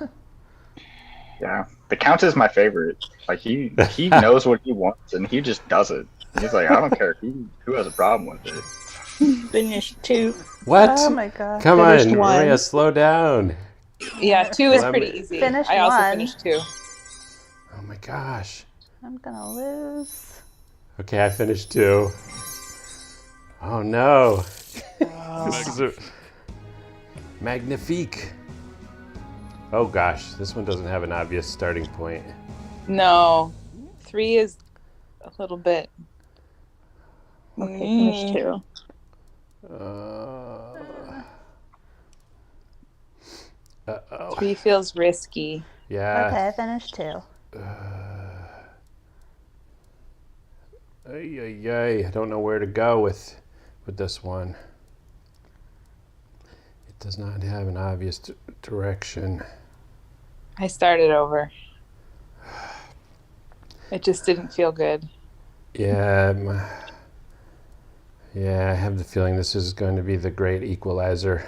Yeah, The Count is my favorite. Like he knows what he wants and he just does it. He's like, I don't care who has a problem with it. Finished 2. What? Oh my god. Come Finished on, 1. Maria, slow down. Yeah, 2 is Let pretty me- easy. Finished I also 1. finished 2. Oh my gosh. I'm gonna lose. Okay, I finished 2. Oh no. This is a magnifique. Oh gosh, this one doesn't have an obvious starting point. No, 3 is a little bit. Okay, finished 2. Uh-oh. 3 feels risky. Yeah. Okay, I finished 2. I don't know where to go with this one. It does not have an obvious direction. I started over. It just didn't feel good. Yeah, I have the feeling this is going to be the great equalizer.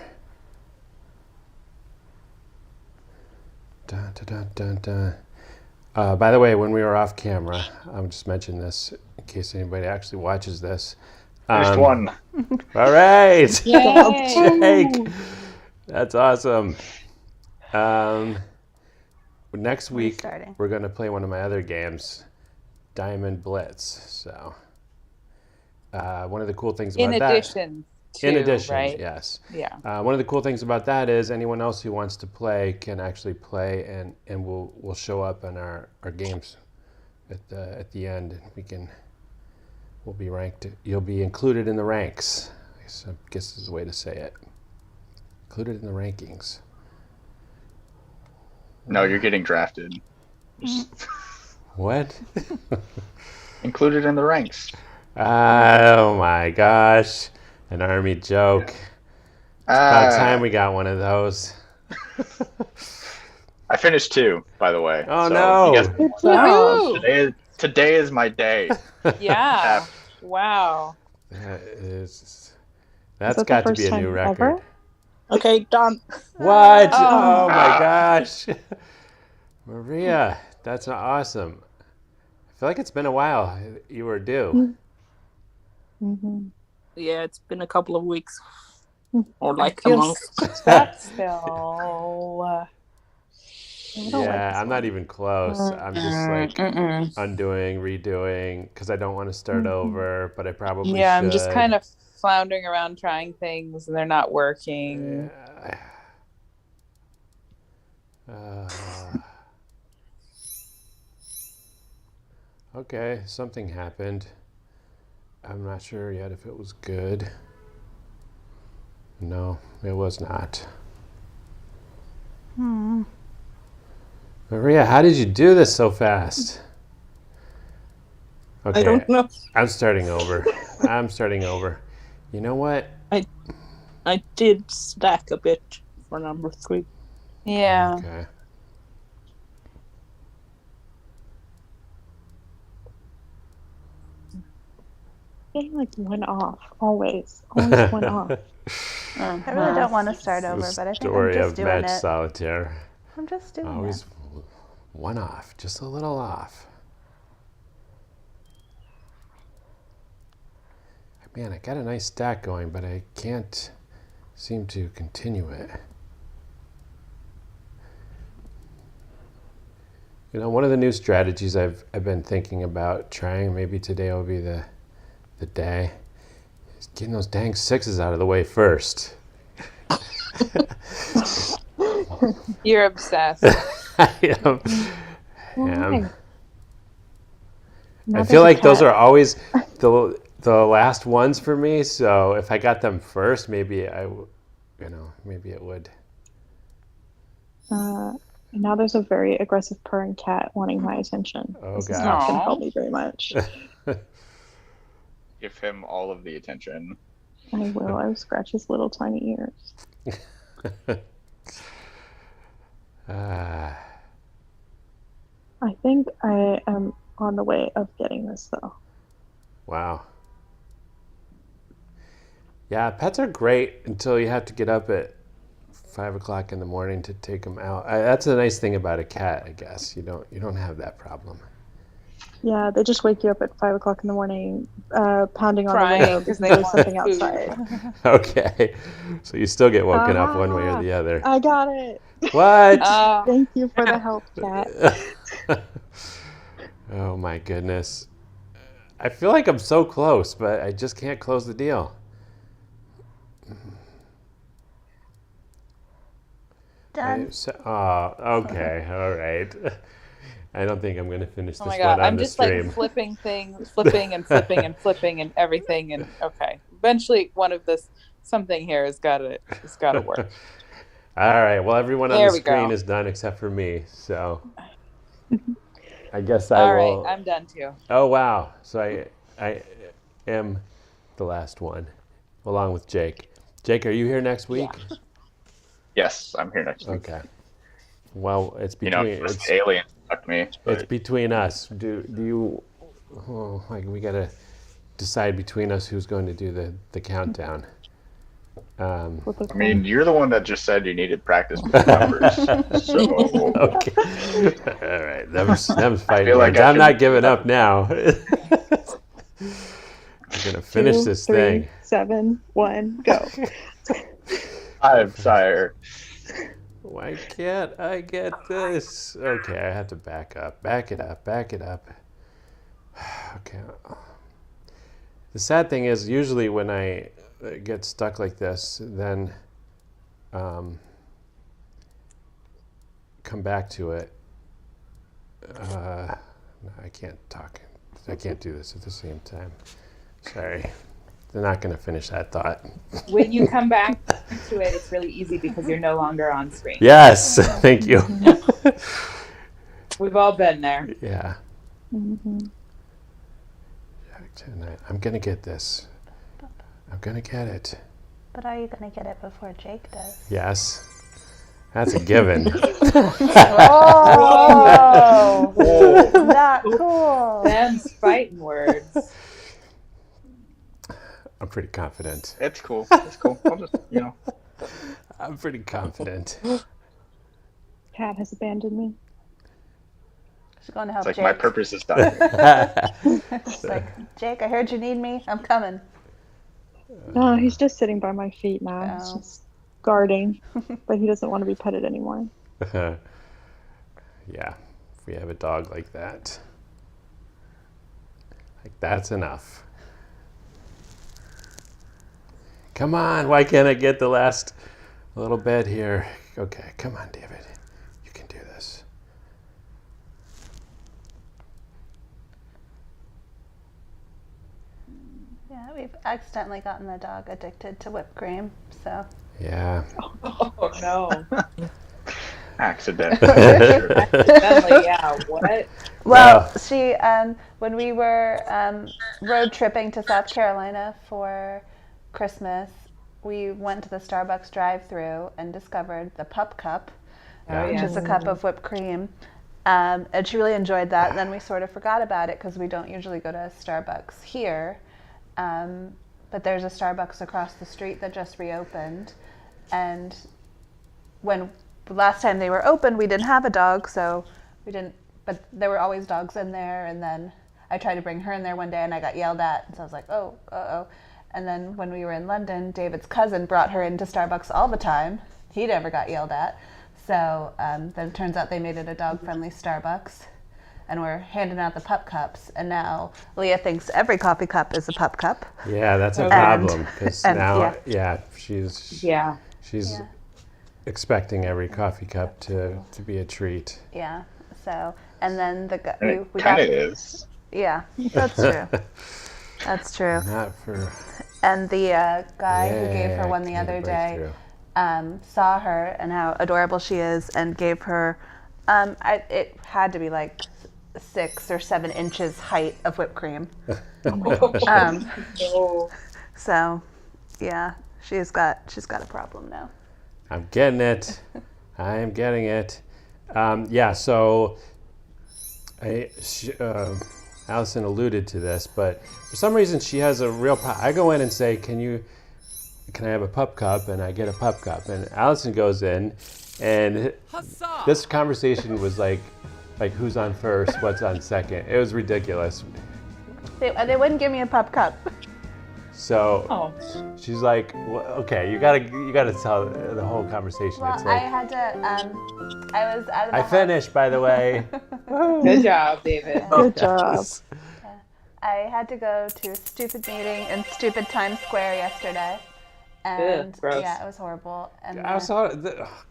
Dun, dun, dun, dun, dun. By the way, when we were off camera, I'm just mentioning this in case anybody actually watches this. Finished 1. All right. Yay! Jake. That's awesome. Next week, Restarting. we're going to play one of my other games, Diamond Blitz. So, one of the cool things about In that... addition to, In addition, right? yes. Yeah. One of the cool things about that is anyone else who wants to play can actually play, and we'll show up in our games at the end. We'll be ranked. You'll be included in the ranks. I guess is the way to say it. Included in the rankings. No, you're getting drafted. What? Included in the ranks. Oh my gosh. An Army joke. It's about time we got one of those. I finished 2, by the way. Oh, so no. you guys- Good job. Woohoo! Today is my day. Yeah. Wow. That's that the got to first be a new time record. ever? Okay, done. What? Oh. Oh my gosh. Maria, that's awesome. I feel like it's been a while. You were due. Mm-hmm. Yeah, it's been a couple of weeks. Or like a Feels month. stuck still. I don't like Yeah, this I'm not one. even close. I'm just like undoing, redoing, because I don't want to start over, but I probably Yeah, should. I'm just kind of floundering around trying things and they're not working. Okay, something happened. I'm not sure yet if it was good. No, it was not. Maria, how did you do this so fast? Okay, I don't know. I'm starting over. You know what? I did stack a bit for number 3. Yeah. Okay. Getting like one off, always one off. I really don't want to start over, The but I think I'm story just of doing match it. solitaire. I'm just doing Always it. one off, just a little off. Man, I got a nice stack going, but I can't seem to continue it. You know, one of the new strategies I've been thinking about trying, maybe today will be the day, is getting those dang 6s out of the way first. You're obsessed. I am. Why? Now I there's feel a like those cat. are always the last ones for me. So if I got them first, maybe maybe it would. And now there's a very aggressive purring cat wanting my attention. Oh, This is gosh. not going to Aw. help me very much. Give him all of the attention. I will. I will scratch his little tiny ears. Ah, I think I am on the way of getting this though. wow. Yeah, pets are great until you have to get up at 5 o'clock in the morning to take them out. That's a nice thing about a cat, I guess. You don't have that problem. Yeah, they just wake you up at 5 o'clock in the morning, pounding on the Crying window because because they there's want something food. outside. Okay, so you still get woken up one way or the other. I got it. What? Thank you for the help, cat. Oh my goodness. I feel like I'm so close, but I just can't close the deal. Done. Okay, all right. I don't think I'm going to finish Oh this my god, one on I'm the just stream. like flipping things, flipping and flipping and flipping and everything, and okay. Eventually, something here has got to work. All right. Well, everyone on There the we screen go. is done except for me. So I guess I All right, will. I'm done too. Oh wow! So I am the last one, along with Jake. Jake, are you here next week? Yeah. Yes, I'm here next week. Okay. Well, it's You know, between it's alien fuck me. it's But between us. Do you? Oh, like we gotta decide between us who's going to do the countdown. Flip a I mean, coin. you're the one that just said you needed practice with the numbers. So Okay. All right. Them's fighting feel like words. I I'm not should- giving up now. I'm gonna finish 2, this 3, thing. 7, 1, go. I'm sire. Why can't I get this? Okay, I have to back up. Back it up. Back it up. Okay. The sad thing is, usually when I get stuck like this, then come back to it. No, I can't talk. I can't do this at the same time. Sorry. They're not going to finish that thought. When you come back to it, it's really easy because you're no longer on screen. Yes, thank you. We've all been there. Yeah. Mm-hmm. Tonight, I'm going to get this. I'm going to get it. But are you going to get it before Jake does? Yes. That's a given. Oh, not cool. Them's fighting words. I'm pretty confident. It's cool. It's cool. I'll just, I'm pretty confident. Cat has abandoned me. She's going to help it's like Jake. my purpose is done. It's like, Jake, I heard you need me. I'm coming. No, he's just sitting by my feet now. He's Oh. just guarding, but he doesn't want to be petted anymore. Yeah, if we have a dog like that, that's enough. Come on, why can't I get the last little bit here? Okay, come on, David. You can do this. Yeah, we've accidentally gotten the dog addicted to whipped cream, so. Yeah. Oh no. Accident. Accidentally, yeah. What? Well, she, when we were road tripping to South Carolina for Christmas, we went to the Starbucks drive-thru and discovered the Pup Cup, Yeah. which is a cup of whipped cream. And she really enjoyed that. And then we sort of forgot about it because we don't usually go to Starbucks here. But there's a Starbucks across the street that just reopened. And when the last time they were open, we didn't have a dog, so we didn't, but there were always dogs in there. And then I tried to bring her in there one day and I got yelled at. And so I was like, oh, uh-oh. And then when we were in London, David's cousin brought her into Starbucks all the time. He never got yelled at. So then it turns out they made it a dog-friendly Starbucks. And we're handing out the pup cups. And now Leah thinks every coffee cup is a pup cup. Yeah, that's a And- problem because and, now, yeah. she's Yeah. Yeah. expecting every coffee cup to be a treat. Yeah. So, and then And we it got, kind of is. yeah, that's true. That's true. Not for And the guy who gave her one the can't other break day through. saw her and how adorable she is and gave her, it had to be like 6 or 7 inches height of whipped cream. No. So, yeah, she's got a problem now. I'm getting it. I am getting it. So Allison alluded to this, but for some reason she has a real I go in and say, can you can I have a pup cup? And I get a pup cup. And Allison goes in, and this conversation was like who's on first, what's on second. It was ridiculous. They wouldn't give me a pup cup. So she's like, well, okay, you gotta tell the whole conversation. Well, It's like, I had to. I was out of the I house. finished, by the way. Good job, David. Good job. I had to go to a stupid meeting in stupid Times Square yesterday. And gross. yeah, it was horrible. And I saw.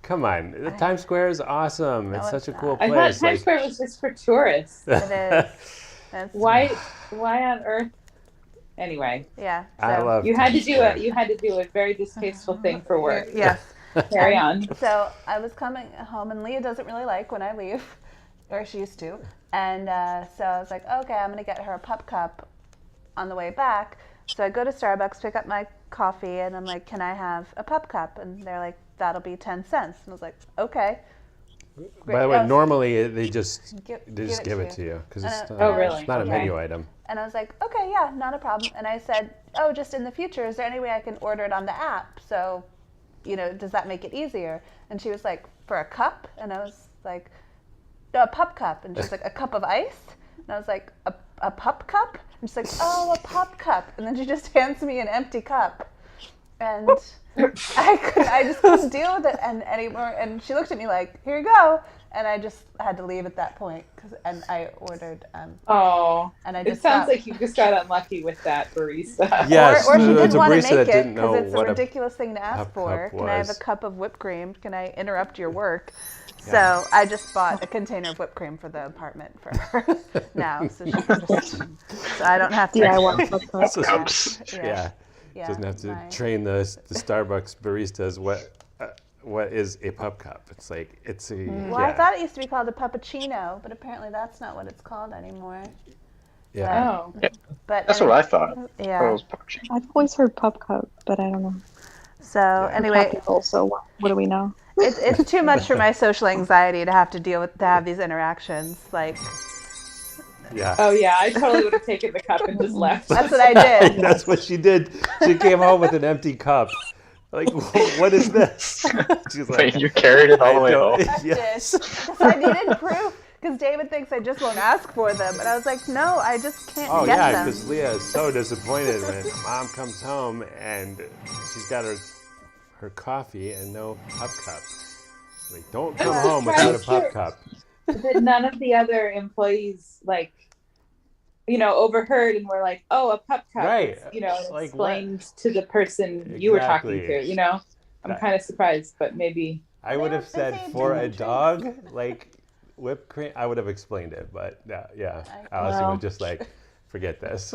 Come on, the Times Square is awesome. No, It's such it's a cool not. I place. thought Times Square was just for tourists. it is. That's, Why on earth? Anyway, Yeah. I so- love. you had to Times do Square. you had to do a very distasteful thing for work. Yes. Carry on. So I was coming home, and Leah doesn't really like when I leave, or she used to. And so I was like, okay, I'm gonna get her a pup cup on the way back. So I go to Starbucks, pick up my coffee, and I'm like, can I have a pup cup? And they're like, that'll be 10 cents. And I was like, okay. By the way, Great. normally they just Give give it to you because it's Oh, not, really? it's not a Okay. menu item. And I was like, okay, yeah, not a problem. And I said, oh, just in the future, is there any way I can order it on the app? So, does that make it easier? And she was like, for a cup? And I was like, no, a pup cup. And she's like, a cup of ice? And I was like, a pup cup? And she's like, oh, a pup cup. And then she just hands me an empty cup. And I just couldn't deal with it anymore. And she looked at me like, here you go. And I just had to leave at that point. And I ordered. Oh, and I it just sounds got- like you just got unlucky with that barista. Yes, or she it's didn't a want to barista make that it didn't know because it's a what ridiculous thing to ask pup for. cup Can I have a was. cup of whipped cream? Can I interrupt your work? Yeah. So I just bought a container of whipped cream for the apartment for her now, so she can just, so I don't have to. DIY pup cup. So- Cups. Yeah. Yeah, Doesn't have to my- train the Starbucks baristas what is a pup cup. It's like it's a. Well, I thought it used to be called a puppuccino, but apparently that's not what it's called anymore. Yeah. Oh, But That's what I thought. Yeah. Oh, it was puppy. I've always heard pup cup, but I don't know. So anyway, People, so what do we know? it's too much for my social anxiety to have these interactions. Like Yeah. oh yeah, I totally would have taken the cup and just left. that's what I did. That's what she did. She came home with an empty cup. Like, what is this? She's like, Wait, you carried it all the way home? Yes. Because I needed proof. Because David thinks I just won't ask for them, and I was like, no, I just can't Oh get yeah, them. because Leah is so disappointed when Mom comes home and she's got her coffee and no pup cup. Like, don't come home without a pup cup. That none of the other employees overheard and were like, "Oh, a pup cup," Right. and Like, explained to the person you were talking Exactly. to. I'm kind of surprised, but maybe. I would have said busy for a doing dog, like whipped cream. I would have explained it, but yeah. Allison Well. was just like, forget this.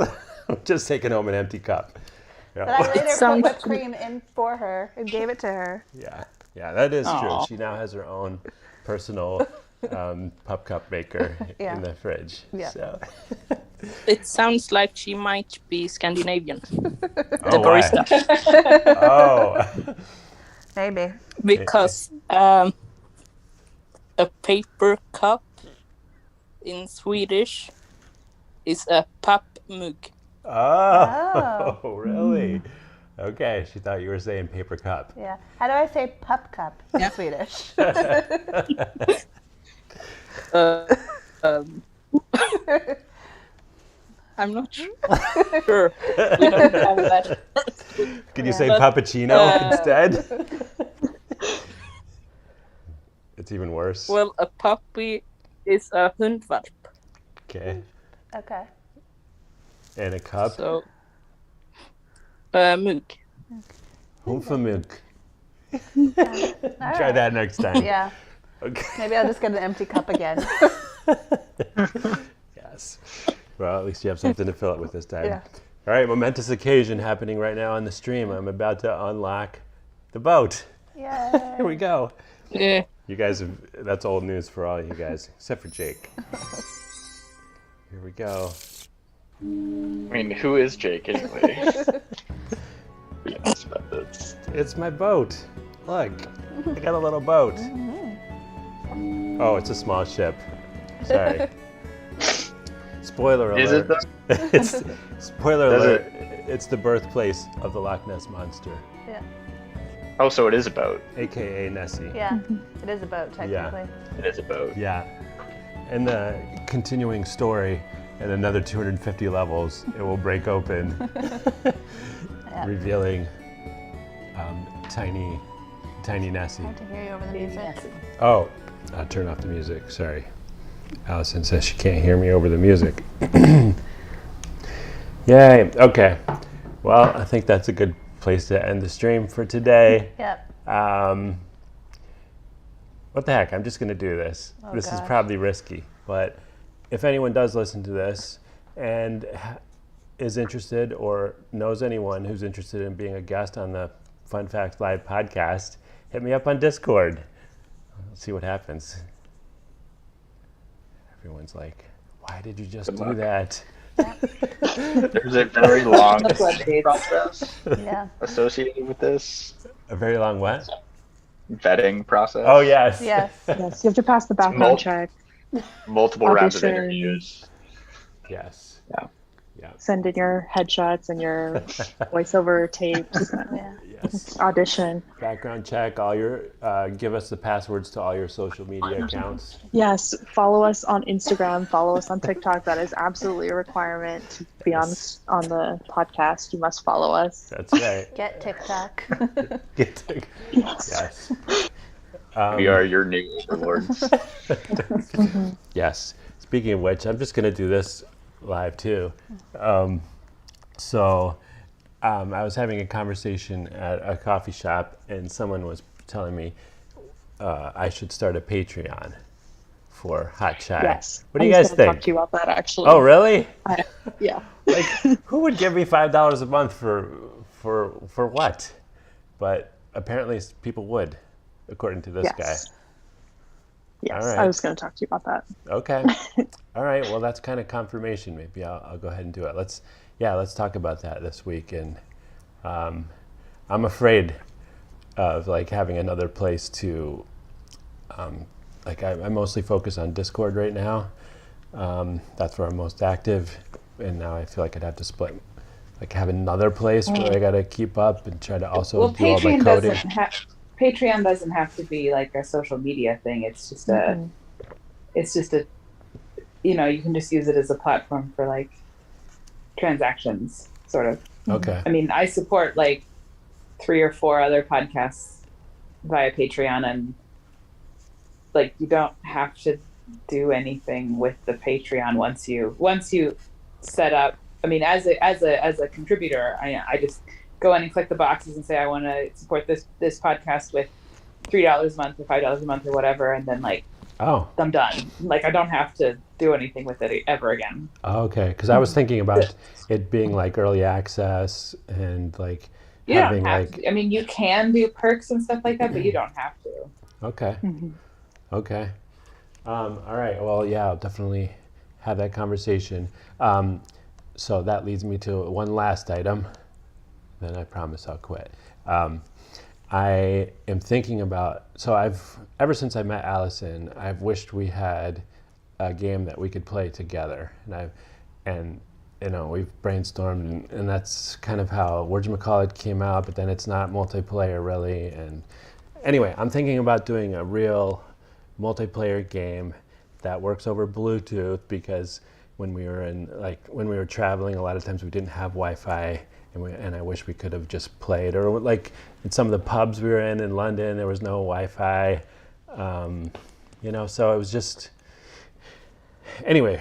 I'm just taking home an empty cup. Yeah. But I later put Sounds- whipped cream in for her and gave it to her. Yeah, that is Aw. true. She now has her own personal pup cup maker Yeah. in the fridge. Yeah. So. It sounds like she might be Scandinavian. Oh, The why? barista. Oh. Maybe. Because a paper cup in Swedish is a papp mugg. Oh, really? Okay, she thought you were saying paper cup. Yeah. How do I say pup cup in Swedish? I'm not sure. We don't have that. Could you say But, puppuccino instead? It's even worse. Well, a puppy is a hundvalp. Okay. Okay. And a cup. So, mugg. Humfamuk. All Try right. that next time. Yeah. Okay. Maybe I'll just get an empty cup again. Yes. Well, at least you have something to fill it with this time. Yeah. All right, momentous occasion happening right now on the stream. I'm about to unlock the boat. Yay. Here we go. Yeah. You guys have, that's old news for all you guys, except for Jake. Here we go. I mean, who is Jake anyway? Be honest about this. It's my boat. Look, I got a little boat. Oh, it's a small ship. Sorry. Spoiler alert. Is it though? It's, spoiler Does alert. It's the birthplace of the Loch Ness Monster. Yeah. Oh, so it is a boat. AKA Nessie. Yeah. It is a boat technically. It is a boat. Yeah. In the continuing story, in another 250 levels, it will break open, revealing tiny Nessie. Hard to hear you over the music. Oh, I'll turn off the music. Sorry. Allison says she can't hear me over the music. Yay. Okay. Well, I think that's a good place to end the stream for today. Yep. What the heck? I'm just going to do this. Oh, this is gosh. probably risky, but if anyone does listen to this and is interested or knows anyone who's interested in being a guest on the Fun Facts Live podcast, hit me up on Discord. Let's see what happens. Everyone's like, why did you just do that? There's a very long process Yeah. associated with this. A very long what? Vetting process. Oh, yes. Yes. Yes, you have to pass the background check. Multiple rounds of Audition. interviews. Yes. Yeah. Yeah. Send in your headshots and your voiceover tapes. Yeah. Yes. Audition. Background check, all your, give us the passwords to all your social media accounts. Yes, follow us on Instagram, follow us on TikTok. That is absolutely a requirement to be on the podcast. You must follow us. That's right. Get TikTok. Get to, Yes. yes. We are your new overlords. Yes. Speaking of which, I'm just going to do this live too. I was having a conversation at a coffee shop, and someone was telling me I should start a Patreon for Hot Chai. Yes. What do you guys I was gonna think? talk to you about that actually. Oh, really? Yeah. Like, who would give me $5 a month for what? But apparently people would, according to this Yes. guy. Yes, All right. I was going to talk to you about that. Okay. All right. Well, that's kind of confirmation. Maybe I'll go ahead and do it. Let's talk about that this week. And I'm afraid of like having another place to, I mostly focus on Discord right now. That's where I'm most active. And now I feel like I'd have to split, like have another place where I got to keep up and try to also do all my coding. Patreon doesn't have to be like a social media thing. It's just you can just use it as a platform for like transactions, sort of. Okay. I mean, I support like 3 or 4 other podcasts via Patreon, and like you don't have to do anything with the Patreon once you set up. I mean, as a contributor, I just go in and click the boxes and say I want to support this podcast with $3 a month or $5 a month or whatever, and then like I'm done. Like I don't have to do anything with it ever again. Okay, because I was thinking about it being like early access and like You having don't have like. to. I mean, you can do perks and stuff like that, but you don't have to. Okay. Okay. All right. Well, yeah, I'll definitely have that conversation. So that leads me to one last item. Then I promise I'll quit. I am thinking about, ever since I met Allison, I've wished we had a game that we could play together. And we've brainstormed, and that's kind of how whatchamacallit came out, but then it's not multiplayer really. And anyway, I'm thinking about doing a real multiplayer game that works over Bluetooth, because when we were traveling, a lot of times we didn't have Wi-Fi. And I wish we could have just played, or like in some of the pubs we were in London, there was no Wi-Fi, so it was just, anyway,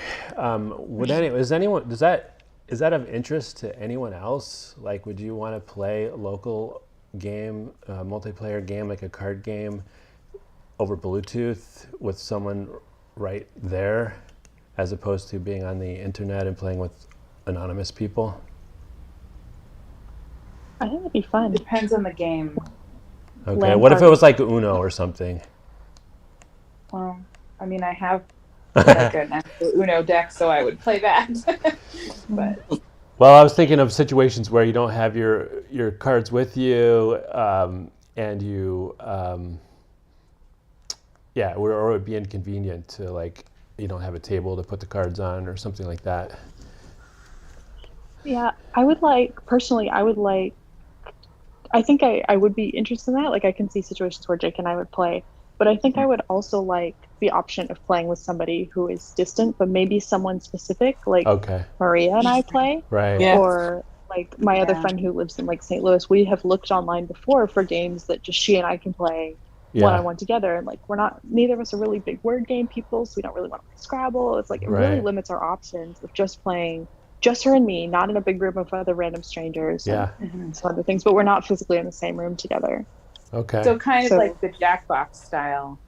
is that of interest to anyone else? Like, would you want to play a local game, multiplayer game, like a card game over Bluetooth with someone right there, as opposed to being on the internet and playing with anonymous people? I think it'd be fun. Depends on the game. Okay, LAN what if it party. was like Uno or something? Well, I mean, I have like an actual Uno deck, so I would play that. But Well, I was thinking of situations where you don't have your cards with you, and you, or it would be inconvenient to, like, you don't have a table to put the cards on or something like that. Yeah, I would like I think I would be interested in that. Like I can see situations where Jake and I would play, but I think I would also like the option of playing with somebody who is distant, but maybe someone specific, like Okay. Maria and I play, Right. Yeah. or like my other Yeah. friend who lives in like St. Louis. We have looked online before for games that just she and I can play Yeah. one-on-one together, and like neither of us are really big word game people, so we don't really want to play Scrabble. It's like it really Right. limits our options of just playing just her and me, not in a big group of other random strangers Yeah. and some other things, but we're not physically in the same room together. Okay. So kind of So- like the Jackbox style.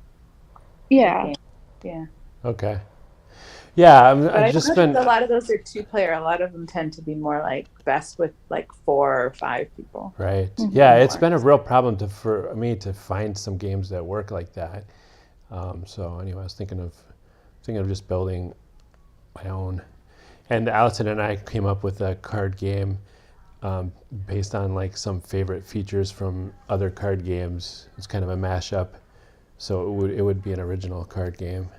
Yeah. game. Yeah. Okay. Yeah, But I've I just don't know been if a lot of those are 2-player. A lot of them tend to be more like best with like 4 or 5 people. right. Mhm. Yeah, it's been a real problem for me to find some games that work like that. So anyway, I was thinking of just building my own. And Allison and I came up with a card game based on like some favorite features from other card games. It's kind of a mashup, so it would be an original card game.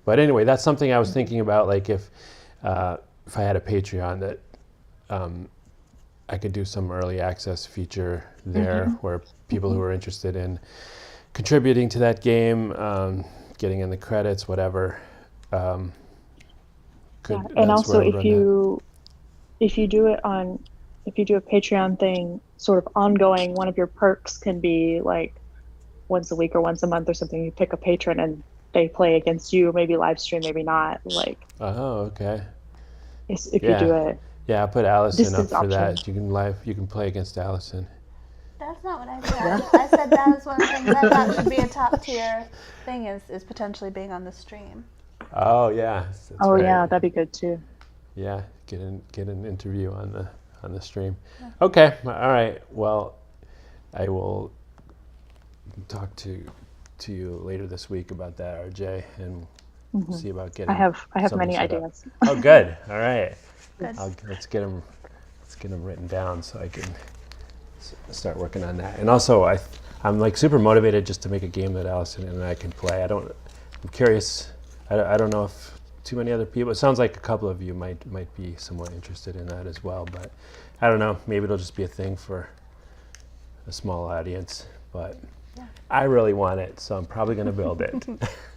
But anyway, that's something I was thinking about. Like if I had a Patreon, that I could do some early access feature there, where people who are interested in contributing to that game, getting in the credits, whatever. And also if you do a Patreon thing sort of ongoing, one of your perks can be like once a week or once a month or something, you pick a patron and they play against you, maybe live stream, maybe not, like Oh, okay. if Yeah. you do it. Yeah, I'll put Allison up Distance for that. option. You can play against Allison. That's not what I said. I said that was one of the things I thought should be a top tier thing is potentially being on the stream. Oh yeah. That's Oh right. yeah, that'd be good too. Yeah, get an interview on the stream. Okay, all right. Well, I will talk to you later this week about that, RJ, and see about getting. I have something many set up. ideas. Oh, good. All right. Good. Let's get them written down so I can start working on that. And also, I'm like super motivated just to make a game that Allison and I can play. I'm curious. I don't know if too many other people. It sounds like a couple of you might be somewhat interested in that as well. But I don't know. Maybe it'll just be a thing for a small audience. But I really want it, so I'm probably going to build it.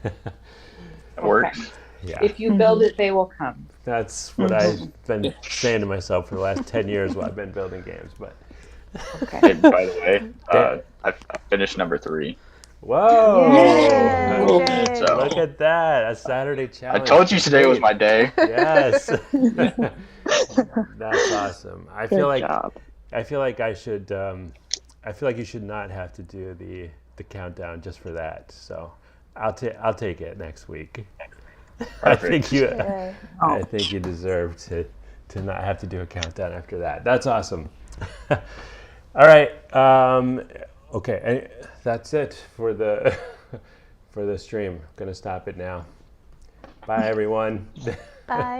It works. Yeah. If you build it, they will come. That's what I've been saying to myself for the last 10 years while I've been building games. But Hey, by the way, I finished number 3. whoa! Yay! So Look at that, a Saturday I challenge. told you today was my day. Yes. That's awesome. I Good feel like job. I should. I feel like you should not have to do the countdown just for that. So I'll take it next week. I think you. Yay. I think you deserve to not have to do a countdown after that. That's awesome. All right. Okay. That's it for the stream. I'm gonna stop it now. Bye, everyone. Bye.